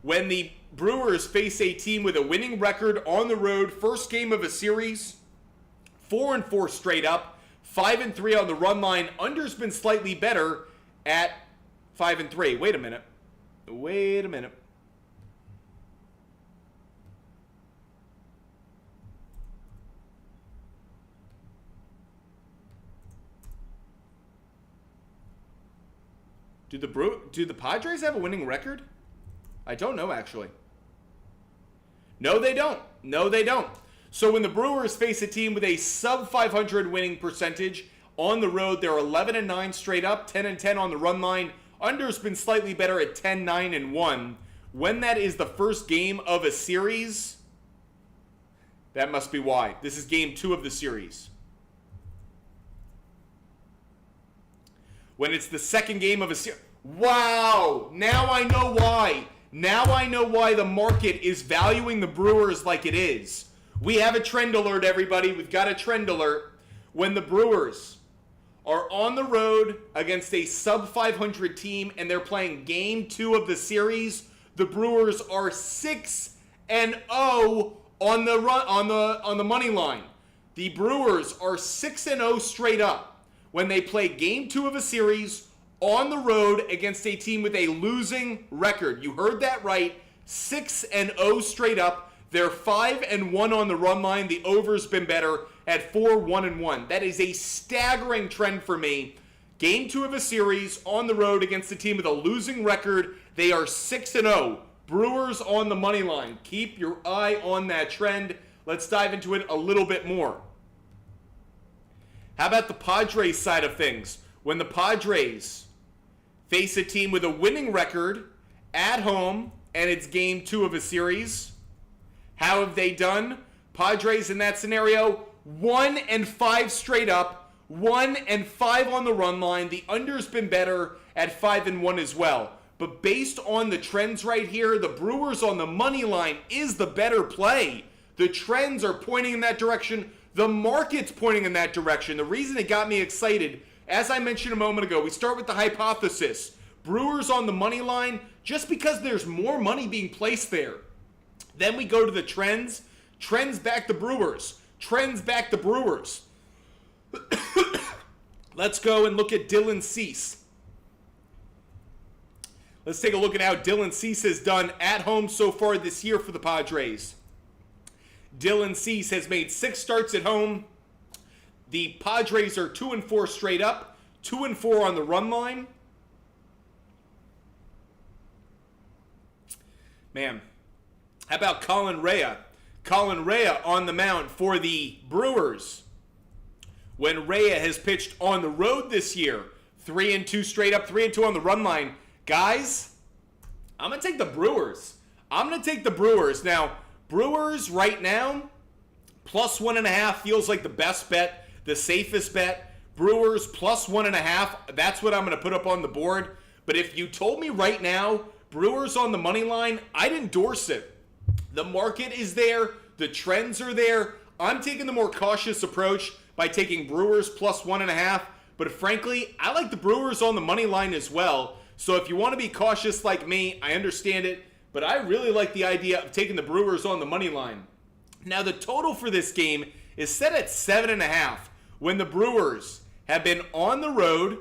When the Brewers face a team with a winning record on the road, first game of a series, 4-4 straight up, 5-3 on the run line. Under's been slightly better at 5-3. Wait a minute. Do the Padres have a winning record? I don't know, actually. No, they don't. So when the Brewers face a team with a sub-500 winning percentage on the road, they're 11-9 straight up, 10-10 on the run line. Under's been slightly better at 10-9-1. When that is the first game of a series, that must be why. This is game 2 of the series. When it's the second game of a series. Wow! Now I know why. Now I know why the market is valuing the Brewers like it is. We have a trend alert, everybody. We've got a trend alert. When the Brewers are on the road against a sub 500 team, and they're playing game 2 of the series. The Brewers are 6-0 on the money line. The Brewers are 6-0 straight up when they play game 2 of a series on the road against a team with a losing record. You heard that right. 6-0 straight up. They're 5-1 on the run line. The over's been better at 4-1-1. That is a staggering trend for me. Game 2 of a series on the road against a team with a losing record. They are 6-0. Brewers on the money line. Keep your eye on that trend. Let's dive into it a little bit more. How about the Padres side of things? When the Padres face a team with a winning record at home and it's game 2 of a series, how have they done? Padres in that scenario, 1-5 straight up, 1-5 on the run line. The under's been better at 5-1 as well. But based on the trends right here, the Brewers on the money line is the better play. The trends are pointing in that direction. The market's pointing in that direction. The reason it got me excited, as I mentioned a moment ago, we start with the hypothesis. Brewers on the money line, just because there's more money being placed there. Then we go to the trends. Trends back the Brewers. Trends back the Brewers. Let's go and look at Dylan Cease. Let's take a look at how Dylan Cease has done at home so far this year for the Padres. Dylan Cease has made 6 starts at home. The Padres are 2-4 straight up, 2-4 on the run line. Man, how about Colin Rea? Colin Rea on the mound for the Brewers. When Rea has pitched on the road this year, 3-2 straight up, 3-2 on the run line. Guys, I'm going to take the Brewers. Now, Brewers right now, plus 1.5 feels like the best bet, the safest bet. Brewers plus 1.5, that's what I'm going to put up on the board. But if you told me right now, Brewers on the money line, I'd endorse it. The market is there. The trends are there. I'm taking the more cautious approach by taking Brewers plus 1.5. But frankly, I like the Brewers on the money line as well. So if you want to be cautious like me, I understand it. But I really like the idea of taking the Brewers on the money line. Now, the total for this game is set at 7.5 when the Brewers have been on the road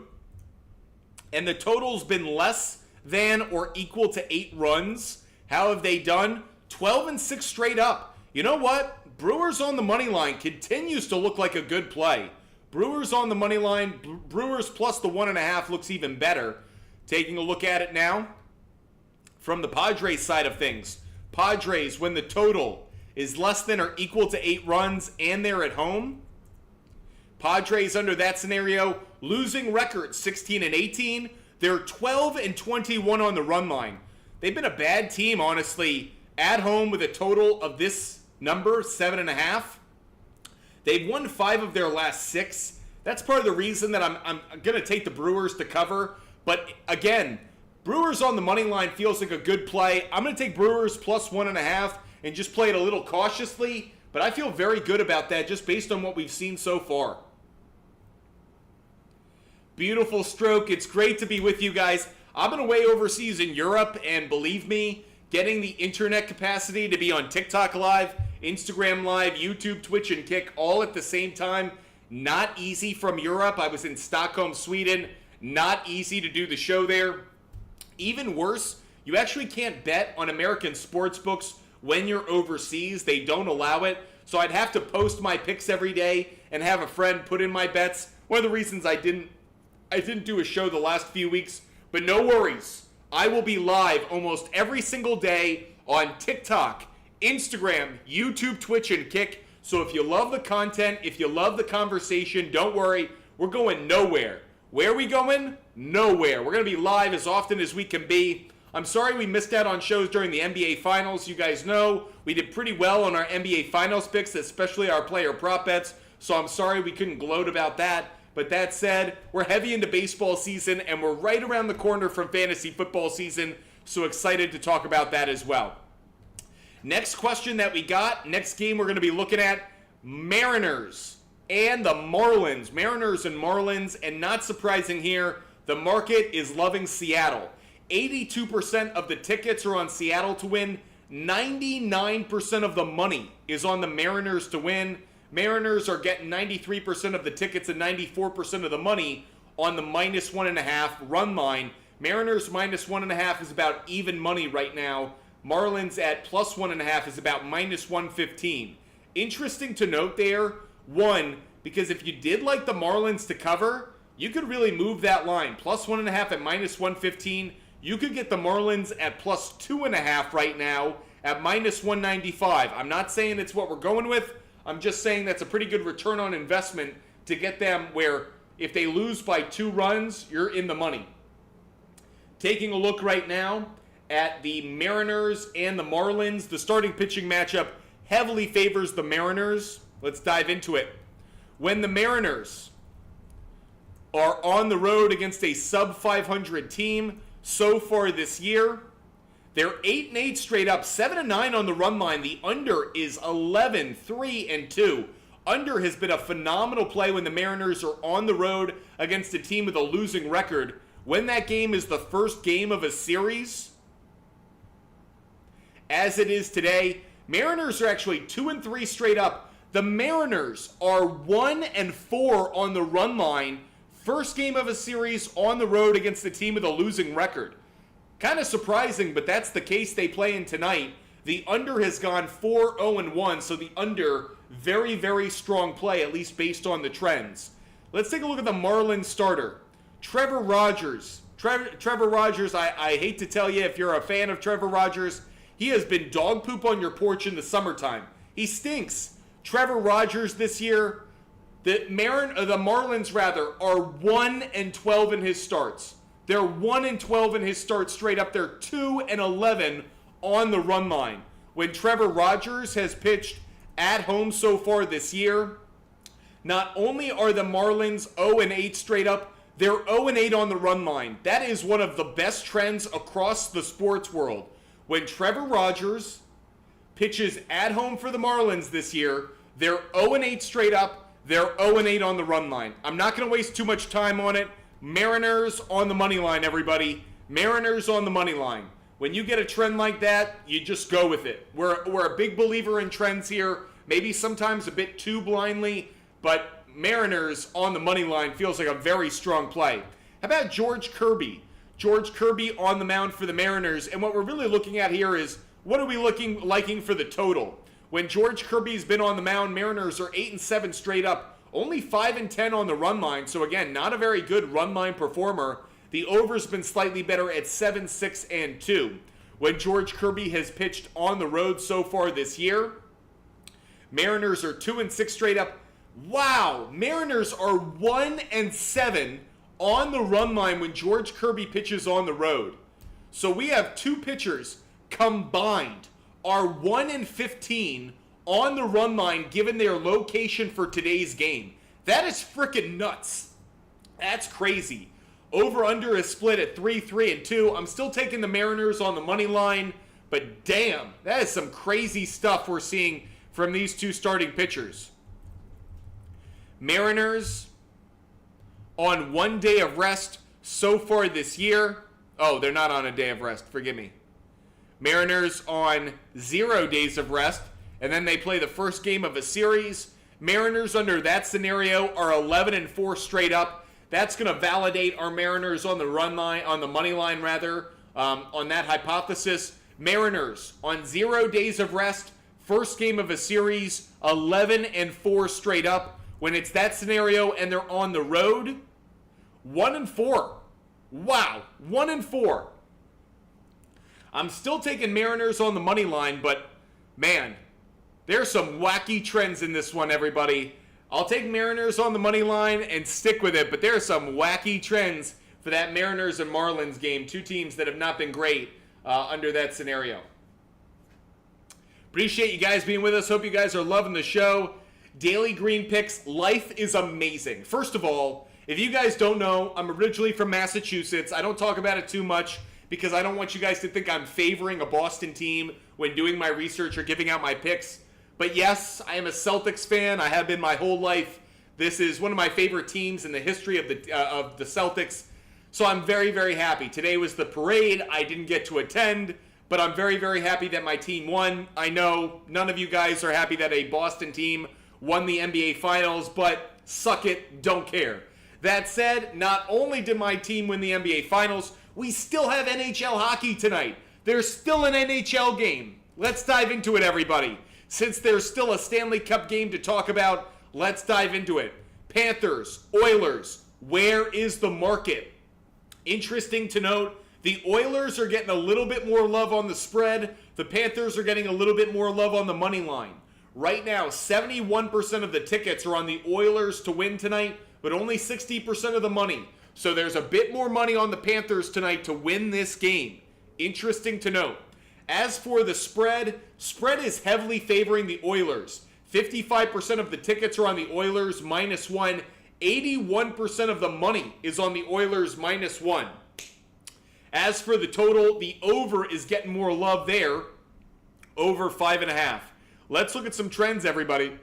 and the total's been less than or equal to 8 runs. How have they done? 12-6 straight up. You know what? Brewers on the money line continues to look like a good play. Brewers on the money line, Brewers plus the 1.5 looks even better. Taking a look at it now from the Padres side of things. Padres, when the total is less than or equal to 8 runs and they're at home. Padres under that scenario, losing record 16-18. They're 12-21 on the run line. They've been a bad team, honestly, at home with a total of this number, 7.5. They've won 5 of their last 6. That's part of the reason that I'm going to take the Brewers to cover. But again, Brewers on the money line feels like a good play. I'm going to take Brewers plus 1.5 and just play it a little cautiously. But I feel very good about that just based on what we've seen so far. Beautiful stroke. It's great to be with you guys. I've been away overseas in Europe, and believe me, getting the internet capacity to be on TikTok Live, Instagram Live, YouTube, Twitch, and Kick all at the same time, not easy from Europe. I was in Stockholm, Sweden. Not easy to do the show there. Even worse, you actually can't bet on American sports books when you're overseas. They don't allow it. So I'd have to post my picks every day and have a friend put in my bets. One of the reasons I didn't do a show the last few weeks, but no worries. I will be live almost every single day on TikTok, Instagram, YouTube, Twitch, and Kick. So if you love the content, if you love the conversation, don't worry. We're going nowhere. Where are we going? Nowhere. We're going to be live as often as we can be. I'm sorry we missed out on shows during the NBA Finals. You guys know we did pretty well on our NBA Finals picks, especially our player prop bets. So I'm sorry we couldn't gloat about that. But that said, we're heavy into baseball season, and we're right around the corner from fantasy football season. So excited to talk about that as well. Next question that we got, next game we're going to be looking at, Mariners and the Marlins. Mariners and Marlins, and not surprising here, the market is loving Seattle. 82% of the tickets are on Seattle to win. 99% of the money is on the Mariners to win. Mariners are getting 93% of the tickets and 94% of the money on the -1.5 run line. Mariners -1.5 is about even money right now. Marlins at +1.5 is about -115. Interesting to note there, one, because if you did like the Marlins to cover, you could really move that line. +1.5 at -115. You could get the Marlins at +2.5 right now at -195. I'm not saying it's what we're going with. I'm just saying that's a pretty good return on investment to get them where if they lose by 2 runs, you're in the money. Taking a look right now at the Mariners and the Marlins, the starting pitching matchup heavily favors the Mariners. Let's dive into it. When the Mariners are on the road against a sub-500 team so far this year, they're 8-8 straight up, 7-9 on the run line. The under is 11-3-2. Under has been a phenomenal play when the Mariners are on the road against a team with a losing record. When that game is the first game of a series, as it is today, Mariners are actually 2-3 straight up. The Mariners are 1-4 on the run line. First game of a series on the road against a team with a losing record. Kind of surprising, but that's the case they play in tonight. The under has gone 4-0-1, so the under, very, very strong play, at least based on the trends. Let's take a look at the Marlins starter. Trevor Rogers. Trevor Rogers, I hate to tell you if you're a fan of Trevor Rogers, he has been dog poop on your porch in the summertime. He stinks. Trevor Rogers this year, the Marlins are 1-12 in his starts. They're 1-12 in his starts straight up. They're 2-11 on the run line. When Trevor Rogers has pitched at home so far this year, not only are the Marlins 0-8 straight up, they're 0-8 on the run line. That is one of the best trends across the sports world. When Trevor Rogers pitches at home for the Marlins this year, they're 0-8 straight up, they're 0-8 on the run line. I'm not going to waste too much time on it. Mariners on the money line, everybody. Mariners on the money line. When you get a trend like that, you just go with it. We're a big believer in trends here, maybe sometimes a bit too blindly, but Mariners on the money line feels like a very strong play. How about George Kirby? George Kirby on the mound for the Mariners, and what we're really looking at here is what are we liking for the total? When George Kirby's been on the mound, Mariners are 8-7 straight up, only 5-10 on the run line, so again, not a very good run line performer. The over's been slightly better at 7-6-2. When George Kirby has pitched on the road so far this year, Mariners are 2-6 straight up. Wow, Mariners are 1-7 on the run line when George Kirby pitches on the road. So we have 2 pitchers combined are 1-15 on the run line given their location for today's game. That is freaking nuts. That's crazy. Over-under is split at 3-3-2. I'm still taking the Mariners on the money line, but damn, that is some crazy stuff we're seeing from these 2 starting pitchers. Mariners on 1 day of rest so far this year. Oh, they're not on a day of rest. Forgive me. Mariners on 0 days of rest, and then they play the first game of a series. Mariners under that scenario are 11-4 straight up. That's going to validate our Mariners on the run line, on the money line rather, on that hypothesis. Mariners on 0 days of rest, first game of a series, 11-4 straight up. When it's that scenario and they're on the road, 1-4. Wow, 1-4. I'm still taking Mariners on the money line, but man, there's some wacky trends in this one, everybody. I'll take Mariners on the money line and stick with it, but there are some wacky trends for that Mariners and Marlins game. 2 teams that have not been great under that scenario. Appreciate you guys being with us. Hope you guys are loving the show. Daily Green Picks. Life is amazing. First of all, if you guys don't know, I'm originally from Massachusetts. I don't talk about it too much because I don't want you guys to think I'm favoring a Boston team when doing my research or giving out my picks. But yes, I am a Celtics fan. I have been my whole life. This is one of my favorite teams in the history of the Celtics. So I'm very, very happy. Today was the parade. I didn't get to attend, but I'm very, very happy that my team won. I know none of you guys are happy that a Boston team won the NBA Finals, but suck it, don't care. That said, not only did my team win the NBA Finals, we still have NHL hockey tonight. There's still an NHL game. Let's dive into it, everybody. Since there's still a Stanley Cup game to talk about, let's dive into it. Panthers, Oilers, where is the market? Interesting to note, the Oilers are getting a little bit more love on the spread. The Panthers are getting a little bit more love on the money line. Right now, 71% of the tickets are on the Oilers to win tonight, but only 60% of the money. So there's a bit more money on the Panthers tonight to win this game. Interesting to note. As for the spread is heavily favoring the Oilers. 55% of the tickets are on the Oilers -1. 81% of the money is on the Oilers -1. As for the total, the over is getting more love there. Over 5.5. Let's look at some trends, everybody.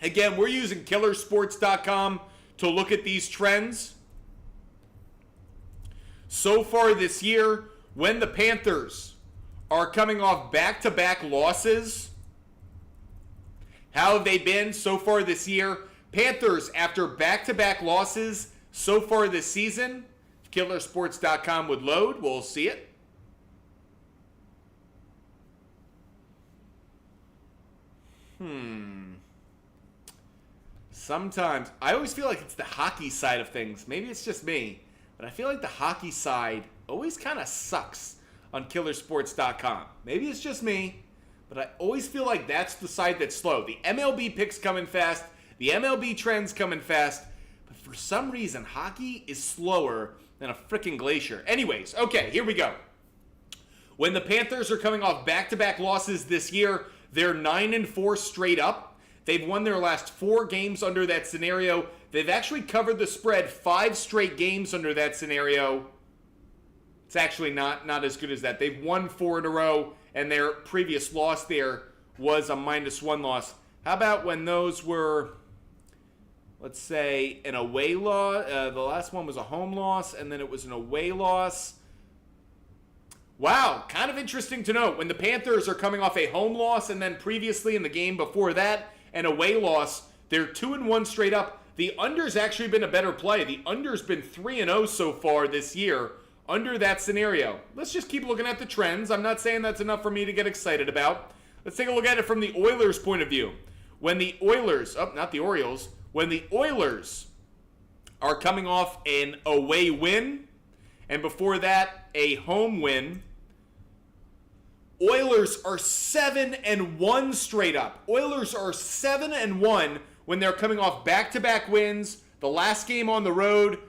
Again, we're using killersports.com to look at these trends. So far this year, when the Panthers are coming off back-to-back losses, how have they been so far this year? Panthers, after back-to-back losses so far this season, if killersports.com would load, we'll see it. Sometimes, I always feel like it's the hockey side of things. Maybe it's just me, but I feel like the hockey side always kind of sucks on killersports.com. Maybe it's just me, but I always feel like that's the side that's slow. The MLB picks coming fast, the MLB trends coming fast, but for some reason, hockey is slower than a freaking glacier. Anyways, okay, here we go. When the Panthers are coming off back-to-back losses this year, they're 9-4 straight up. They've won their last 4 games under that scenario. They've actually covered the spread 5 straight games under that scenario. It's actually not as good as that. They've won 4 in a row, and their previous loss there was a -1 loss. How about when those were, let's say, an away loss? The last one was a home loss, and then it was an away loss. Wow, kind of interesting to note. When the Panthers are coming off a home loss, and then previously in the game before that, an away loss, they're 2-1 straight up. The under's actually been a better play. The under's been 3-0 so far this year under that scenario. Let's just keep looking at the trends. I'm not saying that's enough for me to get excited about. Let's take a look at it from the Oilers' point of view. When the Oilers, not the Orioles, when the Oilers are coming off an away win, and before that, a home win, Oilers are 7-1 straight up. Oilers are 7-1 when they're coming off back-to-back wins. The last game on the road,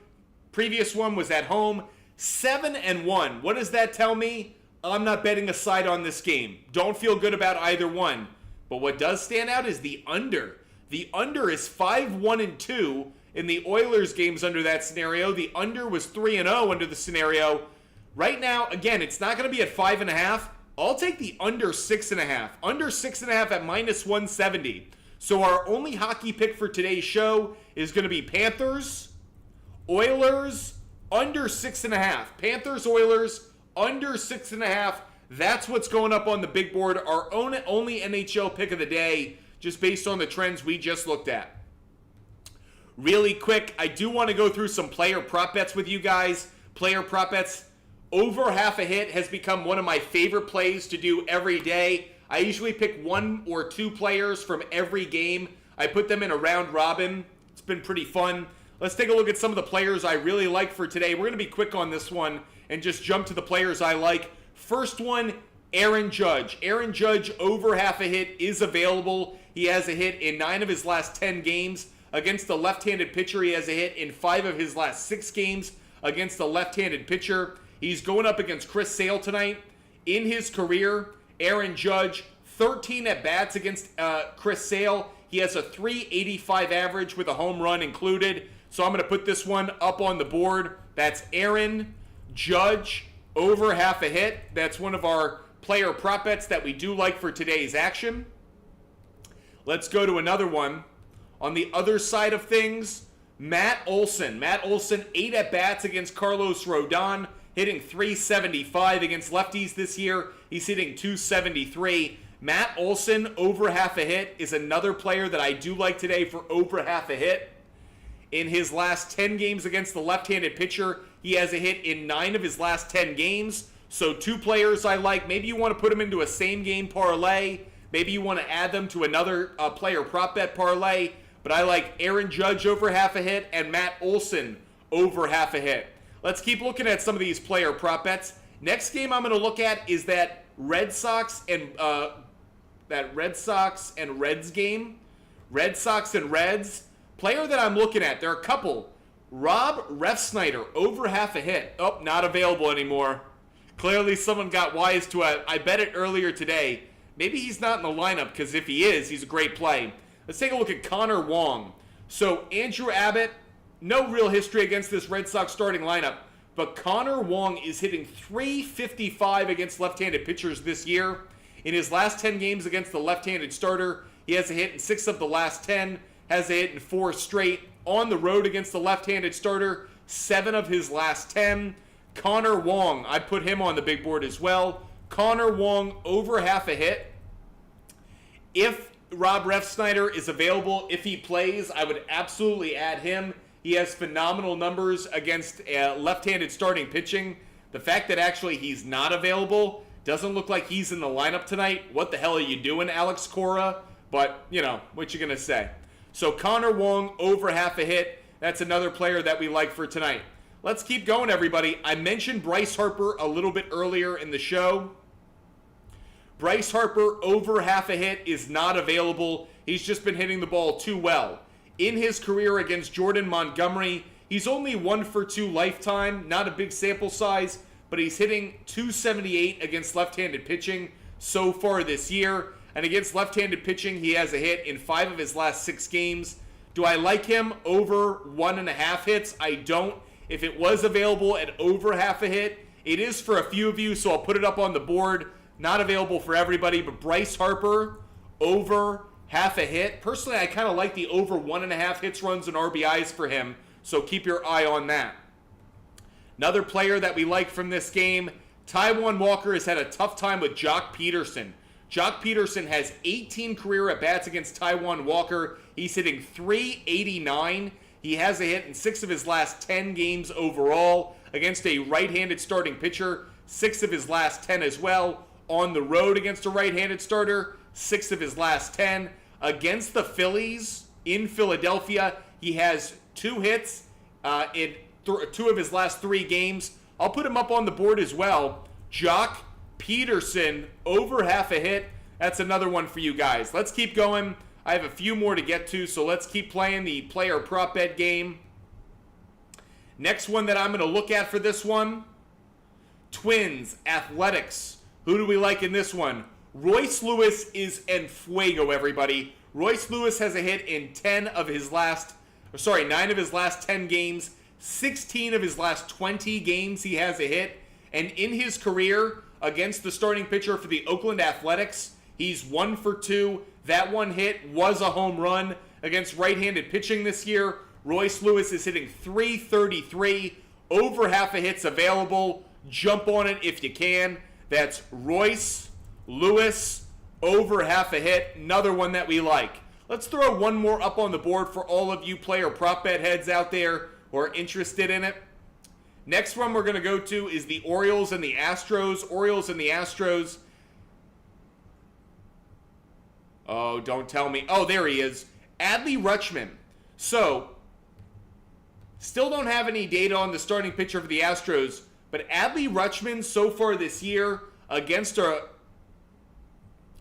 previous one was at home. 7-1. What does that tell me? I'm not betting a side on this game. Don't feel good about either one. But what does stand out is the under. The under is 5-1-2 in the Oilers games under that scenario. The under was 3-0 under the scenario. Right now, again, it's not going to be at 5.5. I'll take the under 6.5. Under 6.5 at -170. So our only hockey pick for today's show is going to be Panthers, Oilers, under 6.5. Panthers, Oilers, under 6.5. That's what's going up on the big board. Our only NHL pick of the day, just based on the trends we just looked at. Really quick, I do want to go through some player prop bets with you guys. Player prop bets. Over half a hit has become one of my favorite plays to do every day. I usually pick 1 or 2 players from every game. I put them in a round robin. It's been pretty fun. Let's take a look at some of the players I really like for today. We're going to be quick on this one and just jump to the players I like. First one, Aaron Judge. Aaron Judge over half a hit is available. He has a hit in 9 of his last 10 games. Against the left-handed pitcher, he has a hit in 5 of his last 6 games against the left-handed pitcher. He's going up against Chris Sale tonight. In his career, Aaron Judge, 13 at-bats against Chris Sale. He has a .385 average with a home run included. So I'm going to put this one up on the board. That's Aaron Judge, over half a hit. That's one of our player prop bets that we do like for today's action. Let's go to another one. On the other side of things, Matt Olson. Matt Olson, 8 at-bats against Carlos Rodon, hitting .375 against lefties this year. He's hitting .273. Matt Olson, over half a hit, is another player that I do like today for over half a hit. In his last 10 games against the left-handed pitcher, he has a hit in 9 of his last 10 games. So 2 players I like. Maybe you want to put them into a same-game parlay. Maybe you want to add them to another player prop bet parlay. But I like Aaron Judge over half a hit and Matt Olson over half a hit. Let's keep looking at some of these player prop bets. Next game I'm going to look at is that Red Sox and Reds game. Red Sox and Reds. Player that I'm looking at, there are a couple. Rob Refsnyder over half a hit. Oh, not available anymore. Clearly someone got wise to it. I bet it earlier today. Maybe he's not in the lineup, because if he is, he's a great play. Let's take a look at Connor Wong. So Andrew Abbott, no real history against this Red Sox starting lineup, but Connor Wong is hitting .355 against left-handed pitchers this year. In his last 10 games against the left-handed starter, he has a hit in 6 of the last 10, has a hit in 4 straight. On the road against the left-handed starter, 7 of his last 10. Connor Wong, I put him on the big board as well. Connor Wong over half a hit. If Rob Refsnyder is available, if he plays, I would absolutely add him. He has phenomenal numbers against left-handed starting pitching. The fact that actually he's not available doesn't look like he's in the lineup tonight. What the hell are you doing, Alex Cora? But, you know, what you gonna say? So Connor Wong over half a hit. That's another player that we like for tonight. Let's keep going, everybody. I mentioned Bryce Harper a little bit earlier in the show. Bryce Harper over half a hit is not available. He's just been hitting the ball too well. In his career against Jordan Montgomery, he's only 1 for 2 lifetime. Not a big sample size, but he's hitting .278 against left-handed pitching so far this year. And against left-handed pitching, he has a hit in 5 of his last 6 games. Do I like him over 1.5 hits? I don't. If it was available at over half a hit, it is for a few of you, so I'll put it up on the board. Not available for everybody, but Bryce Harper over half a hit. Personally, I kind of like the over 1.5 hits, runs, and RBIs for him, so keep your eye on that. Another player that we like from this game, Taijuan Walker has had a tough time with Jock Peterson. Jock Peterson has 18 career at-bats against Taijuan Walker. He's hitting .389. He has a hit in 6 of his last 10 games overall against a right-handed starting pitcher. 6 of his last 10 as well. On the road against a right-handed starter, 6 of his last 10. Against the Phillies in Philadelphia, he has 2 hits in 2 of his last 3 games. I'll put him up on the board as well. Jock Peterson over half a hit. That's another one for you guys. Let's keep going. I have a few more to get to, so let's keep playing the player prop bet game. Next one that I'm going to look at for this one, Twins, Athletics. Who do we like in this one? Royce Lewis is en fuego, everybody. Royce Lewis has a hit in 9 of his last 10 games. 16 of his last 20 games he has a hit. And in his career against the starting pitcher for the Oakland Athletics, he's 1 for 2. That one hit was a home run against right-handed pitching this year. Royce Lewis is hitting .333. Over half a hit's available. Jump on it if you can. That's Royce Lewis over half a hit. Another one that we like. Let's throw one more up on the board for all of you player prop bet heads out there who are interested in it. Next one we're going to go to is the Orioles and the Astros. Orioles and the Astros. Oh, don't tell me. Oh, there he is. Adley Rutschman. So, still don't have any data on the starting pitcher for the Astros, but Adley Rutschman so far this year against a...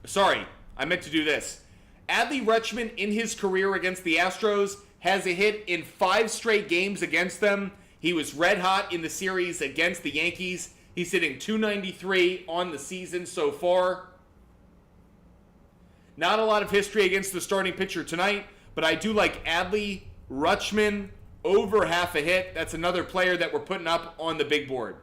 Sorry, I meant to do this. Adley Rutschman in his career against the Astros has a hit in 5 straight games against them. He was red hot in the series against the Yankees. He's hitting .293 on the season so far. Not a lot of history against the starting pitcher tonight, but I do like Adley Rutschman over half a hit. That's another player that we're putting up on the big board.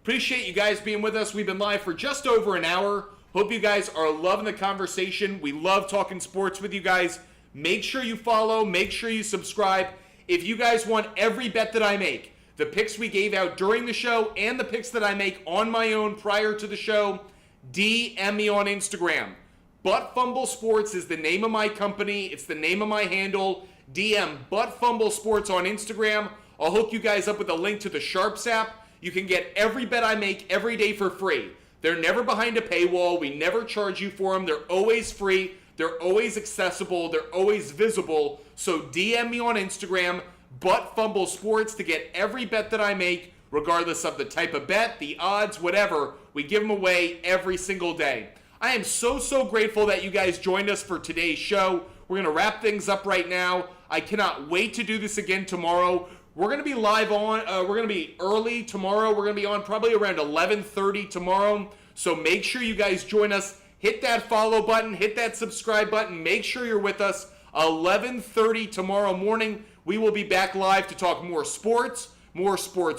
Appreciate you guys being with us. We've been live for just over an hour. Hope you guys are loving the conversation. We love talking sports with you guys. Make sure you follow, make sure you subscribe. If you guys want every bet that I make, the picks we gave out during the show and the picks that I make on my own prior to the show, DM me on Instagram. Butt Fumble Sports is the name of my company. It's the name of my handle. DM Butt Fumble Sports on Instagram. I'll hook you guys up with a link to the SHARPZ app. You can get every bet I make every day for free. They're never behind a paywall. We never charge you for them. They're always free. They're always accessible. They're always visible. So DM me on Instagram, Butt Fumble Sports, to get every bet that I make, regardless of the type of bet, the odds, whatever. We give them away every single day. I am so grateful that you guys joined us for today's show. We're going to wrap things up right now. I cannot wait to do this again tomorrow. We're going to be live on, we're going to be early tomorrow. We're going to be on probably around 11:30 tomorrow. So make sure you guys join us. Hit that follow button, hit that subscribe button. Make sure you're with us 11:30 tomorrow morning. We will be back live to talk more sports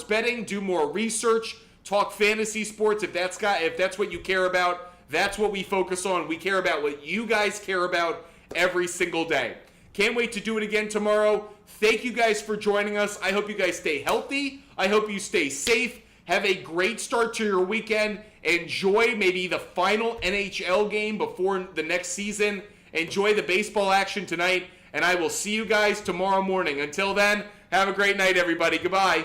betting, do more research, talk fantasy sports if that's what you care about. That's what we focus on. We care about what you guys care about every single day. Can't wait to do it again tomorrow. Thank you guys for joining us. I hope you guys stay healthy. I hope you stay safe. Have a great start to your weekend. Enjoy maybe the final NHL game before the next season. Enjoy the baseball action tonight. And I will see you guys tomorrow morning. Until then, have a great night, everybody. Goodbye.